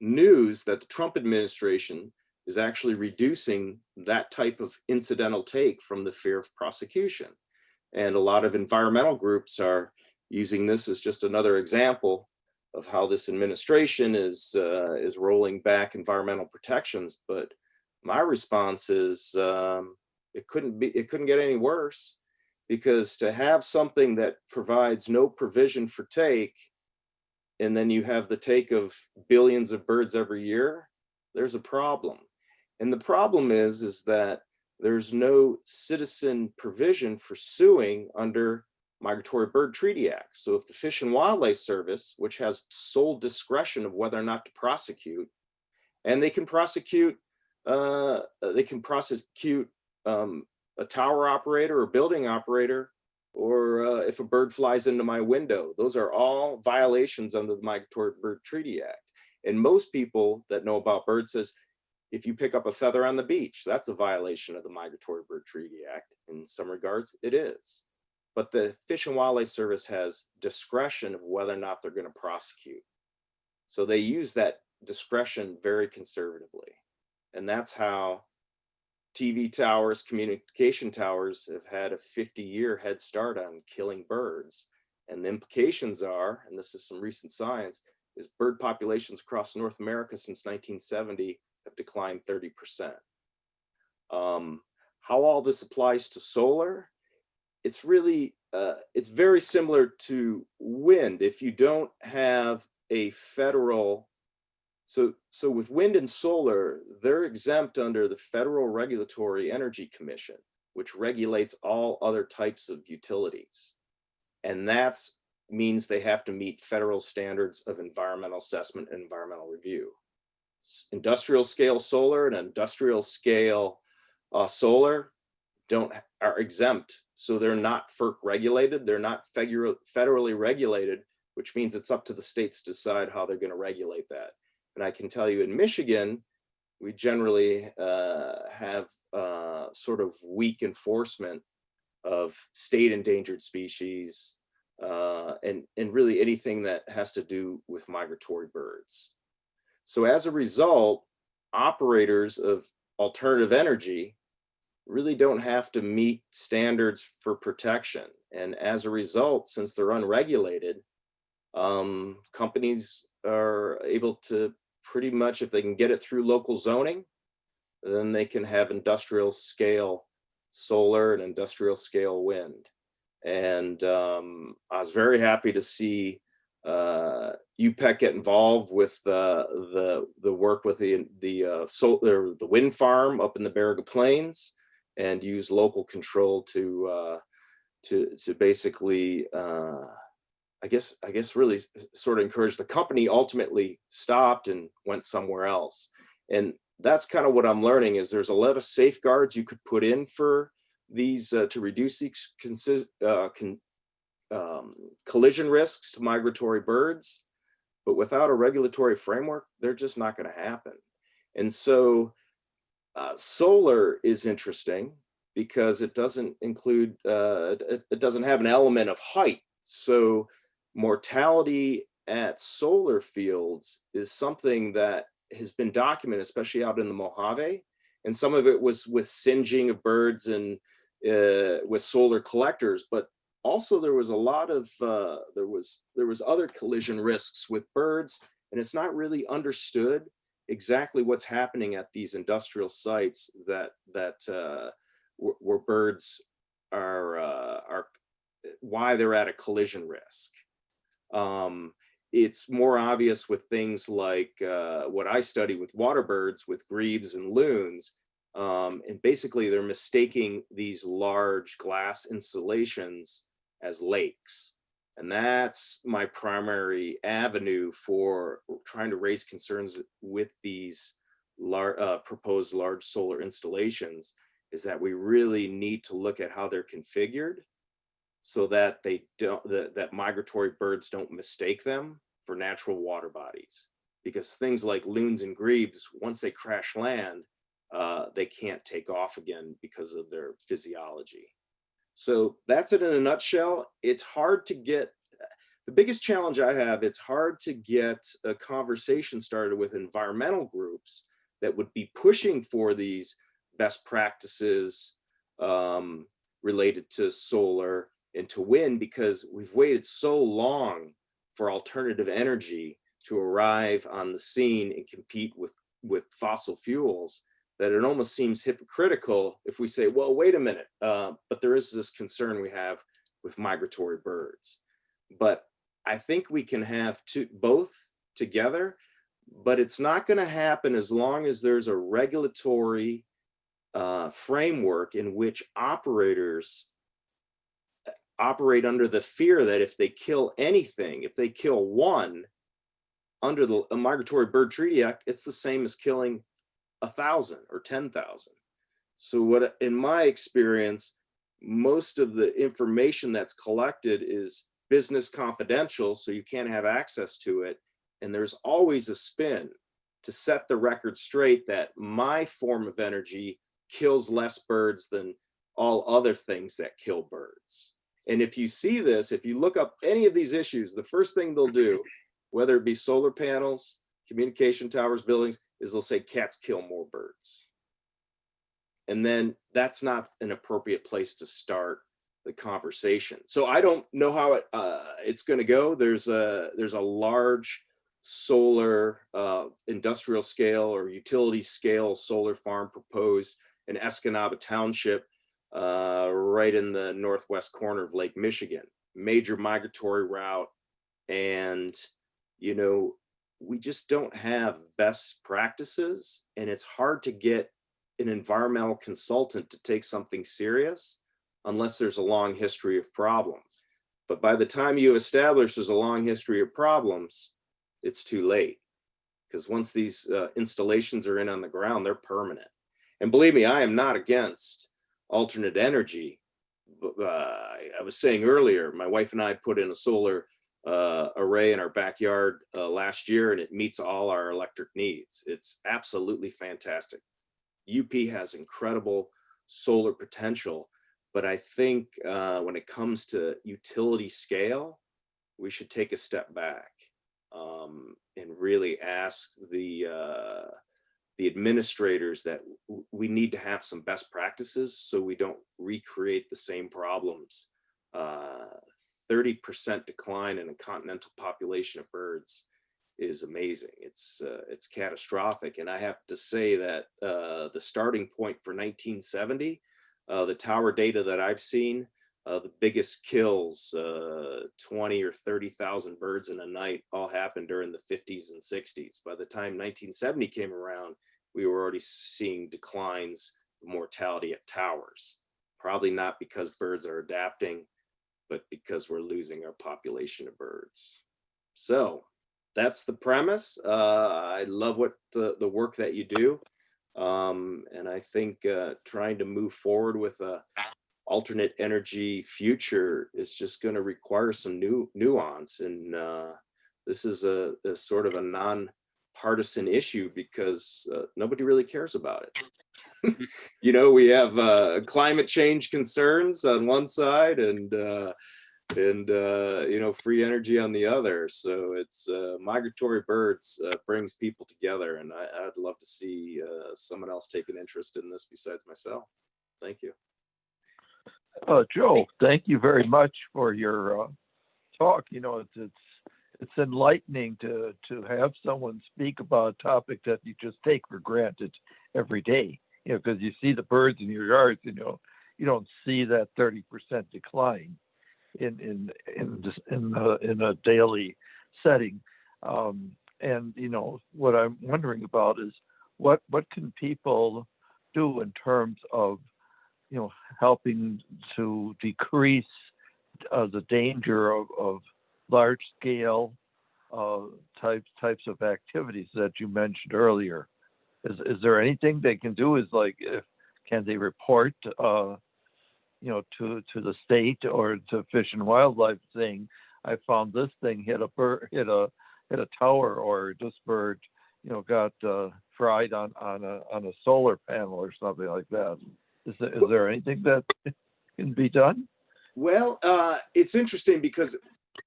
news that the Trump administration is actually reducing that type of incidental take from the fear of prosecution. And a lot of environmental groups are using this as just another example of how this administration is rolling back environmental protections. But my response is it couldn't get any worse, because to have something that provides no provision for take, and then you have the take of billions of birds every year, there's a problem. And the problem is that there's no citizen provision for suing under Migratory Bird Treaty Act. So if the Fish and Wildlife Service, which has sole discretion of whether or not to prosecute, and they can prosecute a tower operator or building operator, or if a bird flies into my window, those are all violations under the Migratory Bird Treaty Act. And most people that know about birds says, if you pick up a feather on the beach, that's a violation of the Migratory Bird Treaty Act. In some regards, it is. But the Fish and Wildlife Service has discretion of whether or not they're going to prosecute. So they use that discretion very conservatively. And that's how TV towers, communication towers have had a 50-year head start on killing birds. And the implications are, and this is some recent science, is bird populations across North America since 1970 have declined 30%. How all this applies to solar, it's really, it's very similar to wind. If you don't have a federal, so with wind and solar, they're exempt under the Federal Regulatory Energy Commission, which regulates all other types of utilities. And that means they have to meet federal standards of environmental assessment and environmental review. Industrial scale solar and industrial scale solar are exempt. So they're not FERC regulated, they're not federally regulated, which means it's up to the states to decide how they're going to regulate that. And I can tell you in Michigan, we generally have sort of weak enforcement of state endangered species and really anything that has to do with migratory birds. So as a result, operators of alternative energy really don't have to meet standards for protection. And as a result, since they're unregulated, companies are able to pretty much, if they can get it through local zoning, then they can have industrial scale solar and industrial scale wind. And I was very happy to see UPEC get involved with the work with the wind farm up in the Barriga Plains, and use local control to basically I guess really sort of encourage. The company ultimately stopped and went somewhere else. And that's kind of what I'm learning, is there's a lot of safeguards you could put in for these to reduce these collision risks to migratory birds, but without a regulatory framework, they're just not going to happen. And so solar is interesting because it doesn't include, it doesn't have an element of height. So mortality at solar fields is something that has been documented, especially out in the Mojave. And some of it was with singeing of birds and with solar collectors, but also there was a lot of, there was other collision risks with birds, and it's not really understood exactly what's happening at these industrial sites where birds are why they're at a collision risk. It's more obvious with things like what I study with water birds, with grebes and loons. And basically they're mistaking these large glass installations as lakes. And that's my primary avenue for trying to raise concerns with these proposed large solar installations, is that we really need to look at how they're configured so that that migratory birds don't mistake them for natural water bodies. Because things like loons and grebes, once they crash land, they can't take off again because of their physiology. So that's it in a nutshell. It's hard to get, the biggest challenge I have, it's hard to get a conversation started with environmental groups that would be pushing for these best practices related to solar and to wind, because we've waited so long for alternative energy to arrive on the scene and compete with fossil fuels, that it almost seems hypocritical if we say, well, wait a minute, but there is this concern we have with migratory birds. But I think we can have both together, but it's not going to happen as long as there's a regulatory framework in which operators operate under the fear that if they kill anything, if they kill one under the Migratory Bird Treaty Act, it's the same as killing 1,000 or 10,000. So what, in my experience, most of the information that's collected is business confidential, so you can't have access to it. And there's always a spin to set the record straight that my form of energy kills less birds than all other things that kill birds. And if you see this, if you look up any of these issues, the first thing they'll do, whether it be solar panels, communication towers, buildings, is they'll say cats kill more birds. And then that's not an appropriate place to start the conversation. So I don't know how it's going to go. There's a large solar industrial scale or utility scale solar farm proposed in Escanaba Township, right in the northwest corner of Lake Michigan, major migratory route. And, you know, we just don't have best practices, and it's hard to get an environmental consultant to take something serious unless there's a long history of problem. But by the time you establish there's a long history of problems, it's too late. Because once these installations are in on the ground, they're permanent. And believe me, I am not against alternate energy. I was saying earlier, my wife and I put in a solar array in our backyard last year, and it meets all our electric needs. It's absolutely fantastic. UP has incredible solar potential, but I think when it comes to utility scale, we should take a step back and really ask the administrators that we need to have some best practices so we don't recreate the same problems. 30% decline in a continental population of birds is amazing. It's catastrophic. And I have to say that the starting point for 1970, the tower data that I've seen, the biggest kills, 20 or 30,000 birds in a night, all happened during the 50s and 60s. By the time 1970 came around, we were already seeing declines of mortality at towers. Probably not because birds are adapting, but because we're losing our population of birds. So that's the premise. I love what the work that you do. And I think trying to move forward with a alternate energy future is just going to require some nuance. And this is a sort of a non-partisan issue because nobody really cares about it. You know, we have climate change concerns on one side and you know, free energy on the other. So it's migratory birds brings people together, and I'd love to see someone else take an interest in this besides myself. Thank you. Joe, thank you very much for your talk. You know, it's enlightening to have someone speak about a topic that you just take for granted every day. You know, because you see the birds in your yards, and you don't see that 30% decline in a daily setting. And you know, what I'm wondering about is what can people do in terms of, you know, helping to decrease the danger of large scale types of activities that you mentioned earlier. Is there anything they can do? Is like, if can they report, to the state or to Fish and Wildlife saying, I found this thing hit a tower, or this bird, got fried on a solar panel or something like that. Is there anything that can be done? Well, it's interesting because,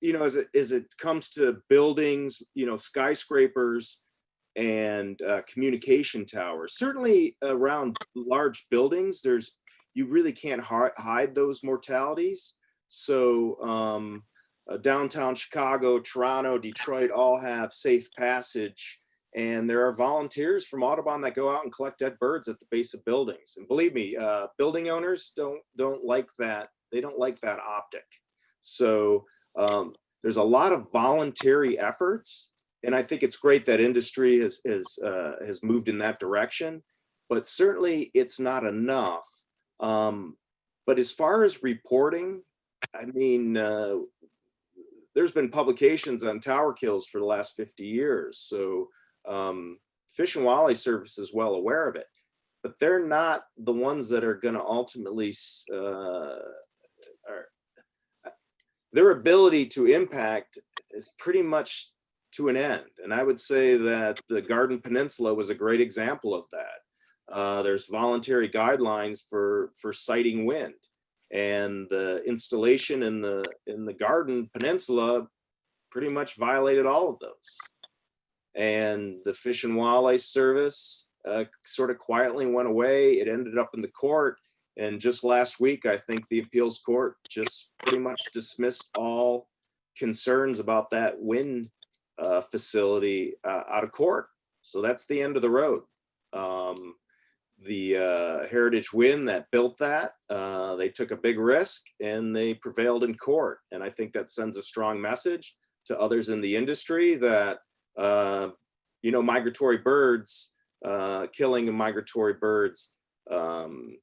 as it comes to buildings, skyscrapers and communication towers, certainly around large buildings, you really can't hide those mortalities. So downtown Chicago, Toronto, Detroit all have safe passage. And there are volunteers from Audubon that go out and collect dead birds at the base of buildings. And believe me, building owners don't like that. They don't like that optic. So there's a lot of voluntary efforts, and I think it's great that industry has moved in that direction. But certainly, it's not enough. But as far as reporting, I mean, there's been publications on tower kills for the last 50 years. So Fish and Wildlife Service is well aware of it, but they're not the ones that are going to ultimately, their ability to impact is pretty much to an end. And I would say that the Garden Peninsula was a great example of that. There's voluntary guidelines for sighting wind, and the installation in the Garden Peninsula pretty much violated all of those. And the Fish and Wildlife Service sort of quietly went away. It ended up in the court. And just last week, I think the appeals court just pretty much dismissed all concerns about that wind facility out of court. So that's the end of the road. The Heritage Wind that built that, they took a big risk and they prevailed in court. And I think that sends a strong message to others in the industry that migratory birds, killing of migratory birds, and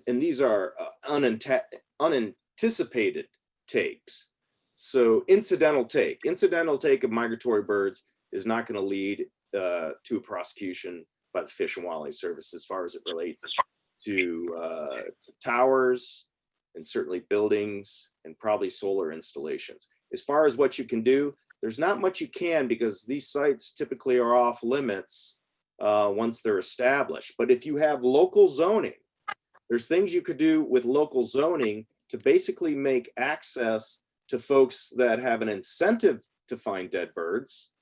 these are unanticipated takes. So incidental take of migratory birds is not going to lead to a prosecution by the Fish and Wildlife Service as far as it relates to towers and certainly buildings and probably solar installations. As far as what you can do, there's not much you can, because these sites typically are off limits once they're established. But if you have local zoning, there's things you could do with local zoning to basically make access to folks that have an incentive to find dead birds,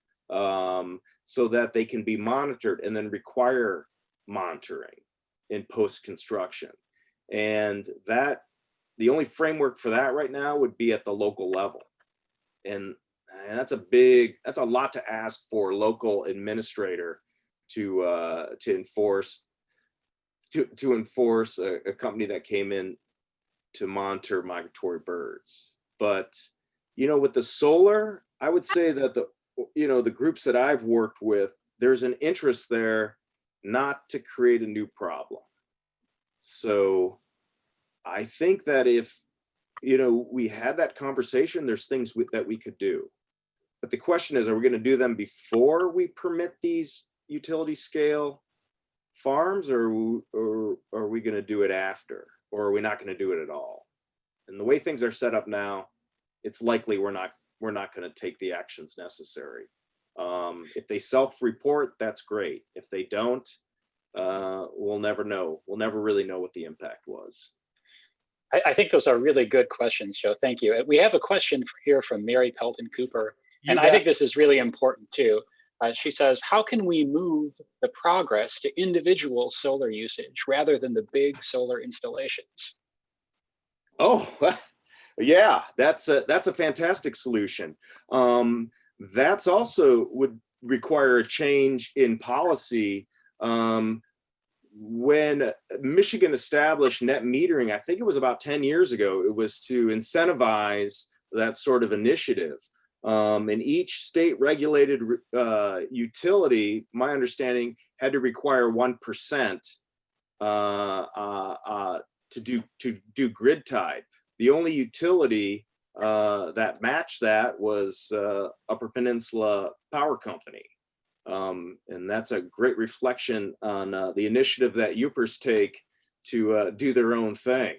so that they can be monitored and then require monitoring in post-construction. And that, the only framework for that right now would be at the local level. And that's a lot to ask for a local administrator to enforce a company that came in to monitor migratory birds. But with the solar, I would say that the groups that I've worked with, there's an interest there not to create a new problem. So I think that if we had that conversation, there's things that we could do. But the question is, are we going to do them before we permit these utility scale farms, or are we going to do it after, or are we not going to do it at all? And the way things are set up now, it's likely we're not going to take the actions necessary. If they self-report, that's great. If they don't, we'll never know. We'll never really know what the impact was. I think those are really good questions, Joe. Thank you. We have a question here from Mary Pelton Cooper, and I think this is really important too. She says, how can we move the progress to individual solar usage rather than the big solar installations? Oh, yeah, that's a fantastic solution. That's also would require a change in policy. When Michigan established net metering, I think it was about 10 years ago, it was to incentivize that sort of initiative. And each state regulated utility, my understanding, had to require 1% to do grid tied. The only utility that matched that was Upper Peninsula Power Company. And And that's a great reflection on the initiative that Upers take to do their own thing.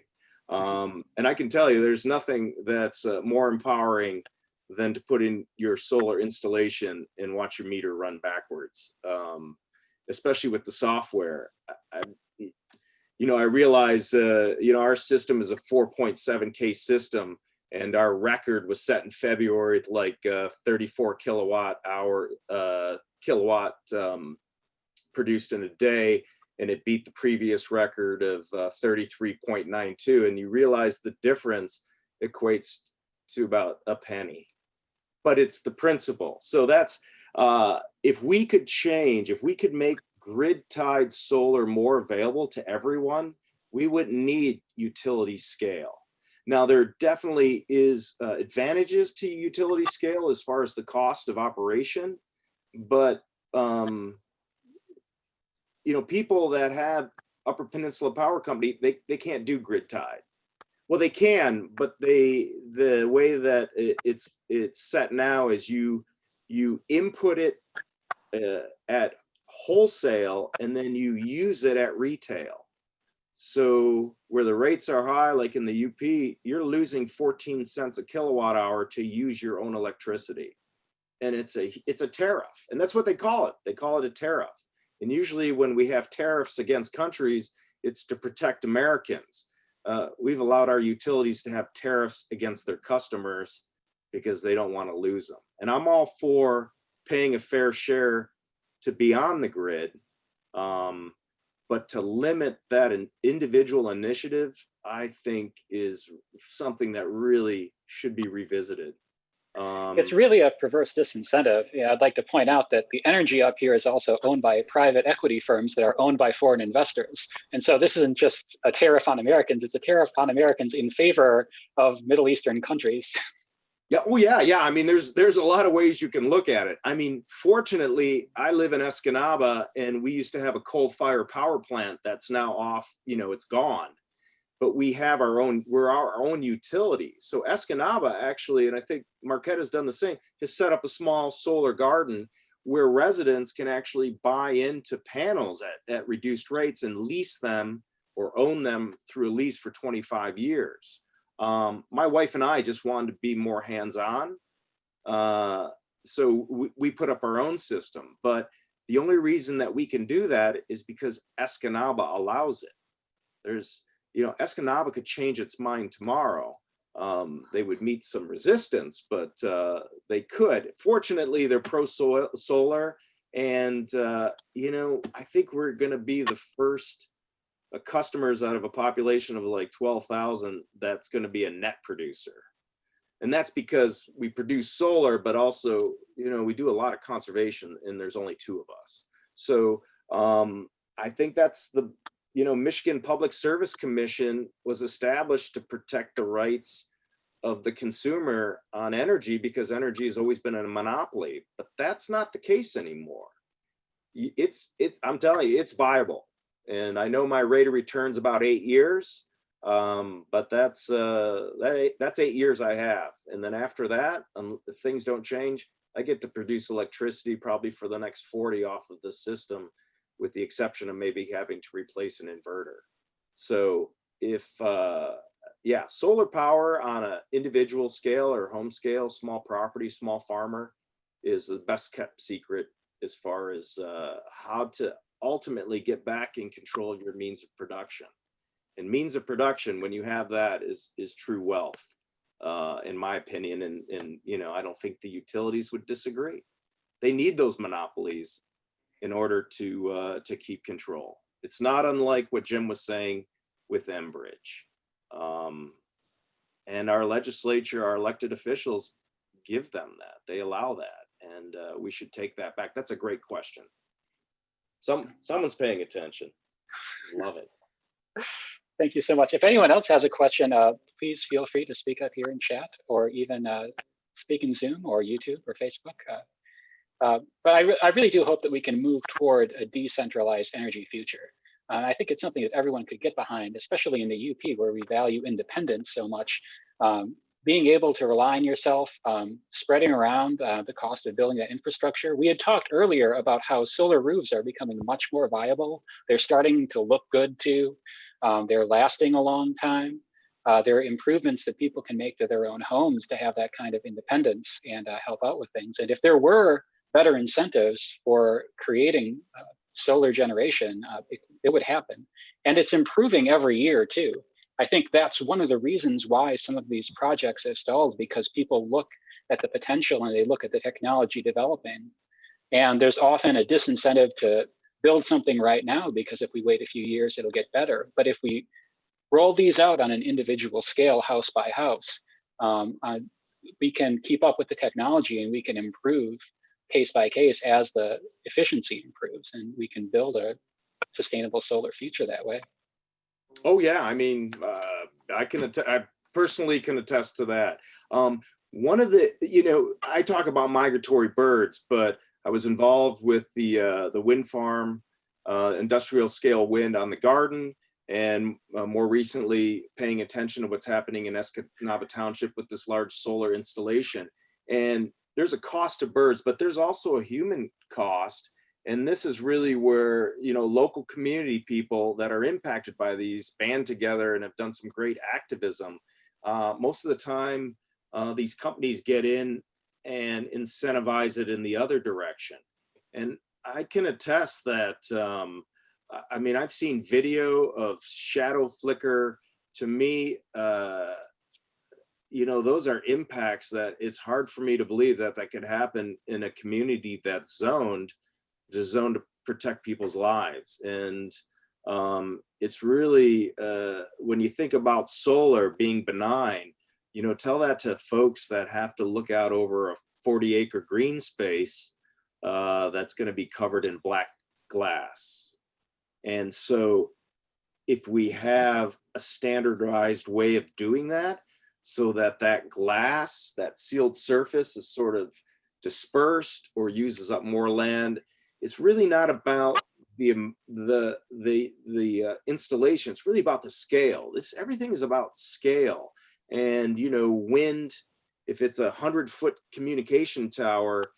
And I can tell you, there's nothing that's more empowering than to put in your solar installation and watch your meter run backwards, especially with the software. I realize, our system is a 4.7K system, and our record was set in February at like 34 kilowatt produced in a day, and it beat the previous record of 33.92. And you realize the difference equates to about a penny, but it's the principle. So that's, if we could make grid-tied solar more available to everyone, we wouldn't need utility scale. Now, there definitely is advantages to utility scale as far as the cost of operation, but people that have Upper Peninsula Power Company, they can't do grid tied. Well, they can, but the way that it's set now is you input it at wholesale, and then you use it at retail. So where the rates are high, like in the UP, you're losing 14 cents a kilowatt hour to use your own electricity. And it's a tariff. And that's what they call it. They call it a tariff. And usually when we have tariffs against countries, it's to protect Americans. We've allowed our utilities to have tariffs against their customers because they don't want to lose them. And I'm all for paying a fair share to be on the grid, but to limit that an individual initiative, I think, is something that really should be revisited. It's really a perverse disincentive. I'd like to point out that the energy up here is also owned by private equity firms that are owned by foreign investors. And so this isn't just a tariff on Americans, it's a tariff on Americans in favor of Middle Eastern countries. Yeah. Oh, yeah. I mean, there's a lot of ways you can look at it. I mean, fortunately, I live in Escanaba, and we used to have a coal-fired power plant that's now off. It's gone. But we're our own utility. So Escanaba actually, and I think Marquette has done the same, has set up a small solar garden where residents can actually buy into panels at reduced rates and lease them or own them through a lease for 25 years. My wife and I just wanted to be more hands-on. So we put up our own system, but the only reason that we can do that is because Escanaba allows it. Escanaba could change its mind tomorrow. They would meet some resistance, but they could. Fortunately, they're pro-solar, and I think we're going to be the first customers out of a population of like 12,000 that's going to be a net producer. And that's because we produce solar, but also, we do a lot of conservation, and there's only 2 of us. So I think that's the Michigan Public Service Commission was established to protect the rights of the consumer on energy, because energy has always been a monopoly, but that's not the case anymore. I'm telling you, it's viable. And I know my rate of return's about 8 years, but that's 8 years I have. And then after that, if things don't change, I get to produce electricity probably for the next 40 off of the system, with the exception of maybe having to replace an inverter. So if, solar power on an individual scale or home scale, small property, small farmer, is the best kept secret as far as how to ultimately get back in control of your means of production. And means of production, when you have that, is true wealth, in my opinion. And I don't think the utilities would disagree. They need those monopolies in order to keep control. It's not unlike what Jim was saying with Enbridge. And our legislature, our elected officials give them that. They allow that. And we should take that back. That's a great question. Someone's paying attention. Love it. Thank you so much. If anyone else has a question, please feel free to speak up here in chat, or even speak in Zoom or YouTube or Facebook. But I really do hope that we can move toward a decentralized energy future. I think it's something that everyone could get behind, especially in the UP, where we value independence so much. being able to rely on yourself, spreading around the cost of building that infrastructure. We had talked earlier about how solar roofs are becoming much more viable. They're starting to look good too. They're lasting a long time. There are improvements that people can make to their own homes to have that kind of independence and help out with things. And if there were better incentives for creating solar generation, it would happen. And it's improving every year too. I think that's one of the reasons why some of these projects have stalled, because people look at the potential and they look at the technology developing. And there's often a disincentive to build something right now, because if we wait a few years, it'll get better. But if we roll these out on an individual scale, house by house, we can keep up with the technology and we can improve case by case as the efficiency improves, and we can build a sustainable solar future that way. Oh yeah, I mean, I personally can attest to that. One of the, I talk about migratory birds, but I was involved with the wind farm, industrial scale wind on the Garden, and more recently paying attention to what's happening in Escanaba Township with this large solar installation. And there's a cost to birds, but there's also a human cost. And this is really where, local community people that are impacted by these band together and have done some great activism. Most of the time, these companies get in and incentivize it in the other direction. And I can attest that, I've seen video of shadow flicker. To me, those are impacts that it's hard for me to believe that could happen in a community that's zoned to protect people's lives. And it's really, when you think about solar being benign, tell that to folks that have to look out over a 40-acre green space that's going to be covered in black glass. And so if we have a standardized way of doing that, so that glass, that sealed surface, is sort of dispersed or uses up more land, it's really not about the installation. It's really about the scale. Everything is about scale. And wind, if it's 100-foot communication tower,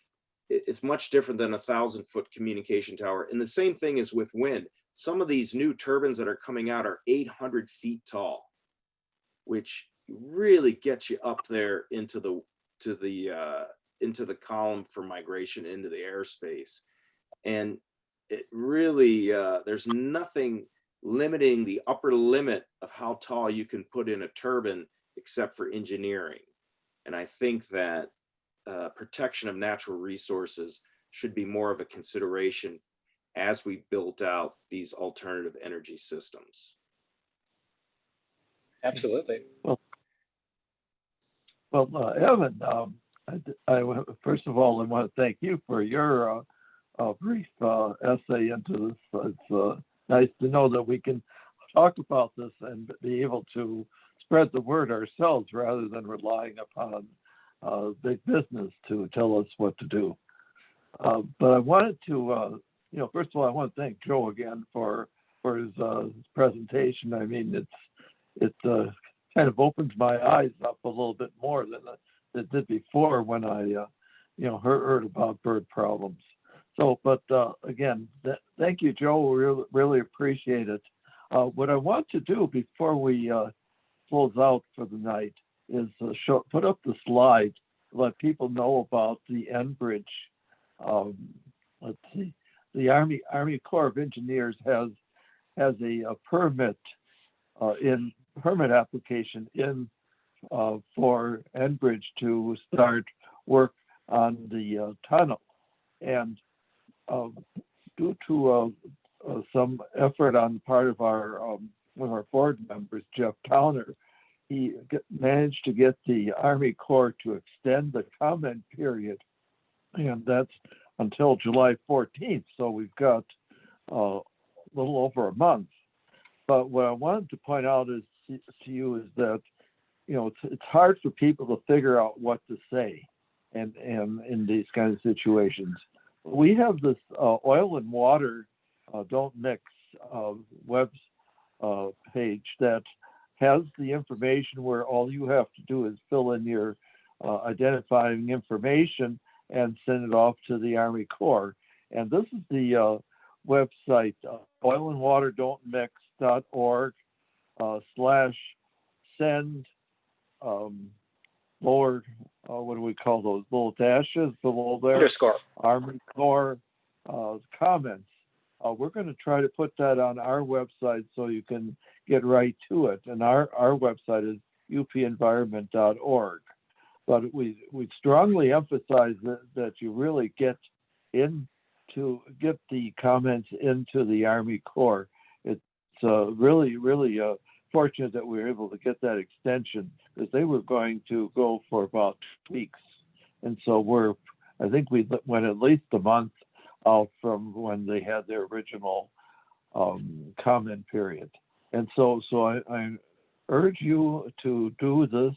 it's much different than a 1,000-foot communication tower. And the same thing is with wind. Some of these new turbines that are coming out are 800 feet tall, which really gets you up there into the column for migration into the airspace. And it really, there's nothing limiting the upper limit of how tall you can put in a turbine except for engineering. And I think that protection of natural resources should be more of a consideration as we build out these alternative energy systems. Absolutely. Well, Evan, first of all, I want to thank you for your brief essay into this. It's nice to know that we can talk about this and be able to spread the word ourselves rather than relying upon big business to tell us what to do. But I wanted to, first of all, I want to thank Joe again for his presentation. I mean, it kind of opens my eyes up a little bit more than it did before when I, heard about bird problems. So, but again, thank you, Joe. We really appreciate it. What I want to do before we close out for the night is put up the slide, let people know about the Enbridge. Let's see, the Army Corps of Engineers has a permit application in for Enbridge to start work on the tunnel, and due to some effort on the part of one of our board members, Jeff Towner, he managed to get the Army Corps to extend the comment period, and that's until July 14th. So we've got a little over a month. But what I wanted to point out to you is that, it's hard for people to figure out what to say and in these kinds of situations. We have this oil and water don't mix web page that has the information where all you have to do is fill in your identifying information and send it off to the Army Corps. And this is the website, oilandwaterdon'tmix.org /send lower, what do we call those little dashes below there? Underscore. Army Corps comments. We're going to try to put that on our website so you can get right to it. And our website is upenvironment.org. But we strongly emphasize that you really get the comments into the Army Corps. It's really fortunate that we were able to get that extension, because they were going to go for about 2 weeks. And so I think we went at least a month out from when they had their original comment period. And so I urge you to do this,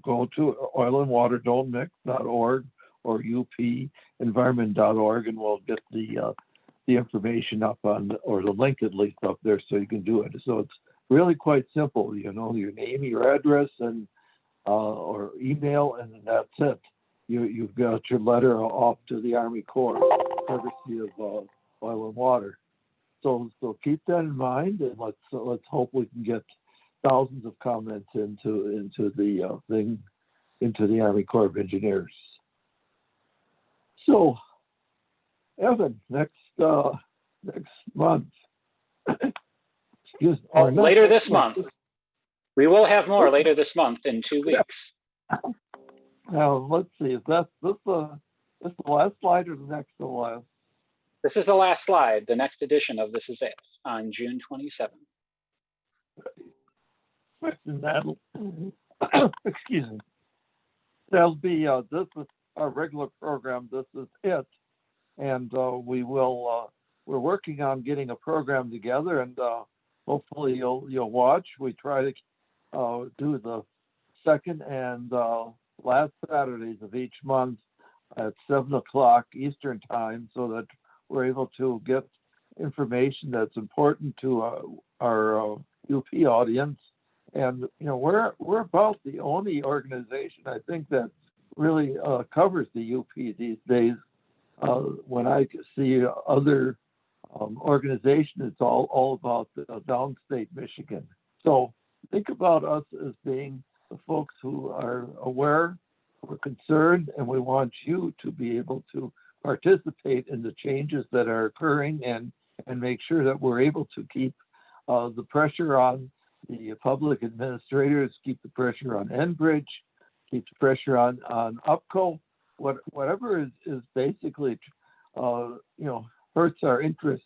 go to oilandwaterdon'tmix.org or upenvironment.org, and we'll get the information up on, or the link at least up there, so you can do it. So it's really quite simple, your name, your address, and or email, and then that's it. You've got your letter off to the Army Corps, courtesy of Oil and Water. So keep that in mind, and let's hope we can get thousands of comments into the Army Corps of Engineers. So, Evan, next month. Later this month. We will have more later this month in 2 weeks. Now, let's see, is this the last slide or the next to the last? This is the last slide. The next edition of This Is It on June 27th. Excuse me. That'll be, this is our regular program, This Is It. And we're working on getting a program together, and hopefully you'll watch. We try to do the second and last Saturdays of each month at 7 o'clock Eastern time, so that we're able to get information that's important to our UP audience. And we're about the only organization, I think, that really covers the UP these days. When I see other organizations, it's all about downstate Michigan. So think about us as being the folks who are aware, we're concerned, and we want you to be able to participate in the changes that are occurring, and make sure that we're able to keep the pressure on the public administrators, keep the pressure on Enbridge, keep the pressure on UPCO, whatever is basically hurts our interests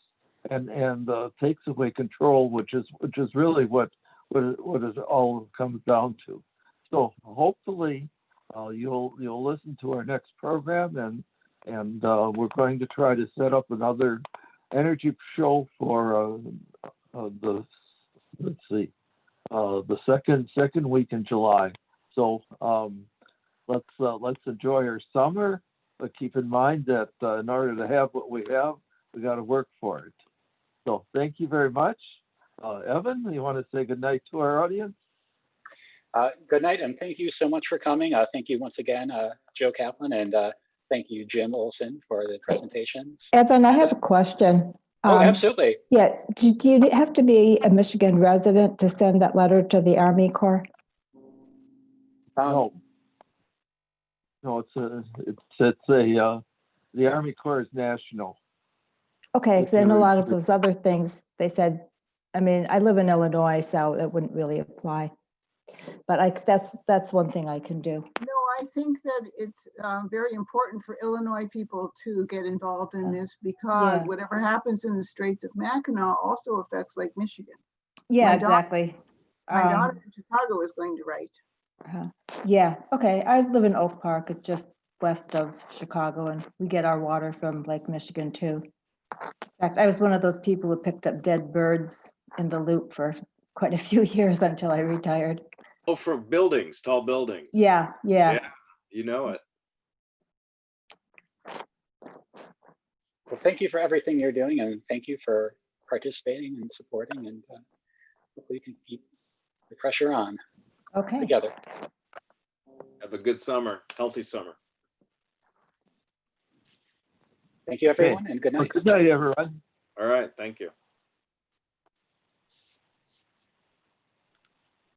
and takes away control, which is really what it all comes down to. So hopefully you'll listen to our next program, and we're going to try to set up another energy show for the second week in July. So let's enjoy our summer, but keep in mind that in order to have what we have, we got to work for it. So thank you very much. Evan, you want to say good night to our audience? Good night, and thank you so much for coming. Thank you once again, Joe Kaplan, and thank you, Jim Olson, for the presentations. Evan, I have a question. Oh, absolutely. Yeah, do you have to be a Michigan resident to send that letter to the Army Corps? No, the Army Corps is national. Okay, because I know a lot of those other things, they said, I mean, I live in Illinois, so that wouldn't really apply. But that's one thing I can do. No, I think that it's very important for Illinois people to get involved in this, because whatever happens in the Straits of Mackinac also affects Lake Michigan. Yeah, exactly. My daughter in Chicago is going to write. Yeah, okay. I live in Oak Park. It's just west of Chicago, and we get our water from Lake Michigan too. In fact, I was one of those people who picked up dead birds in the loop for quite a few years until I retired. Oh, for buildings, tall buildings. Yeah. Yeah, you know it. Well, thank you for everything you're doing, and thank you for participating and supporting, and hopefully you can keep the pressure on Okay. together. Have a good summer, healthy summer. Thank you, everyone, and good Well, night. good night, everyone. All right, thank you.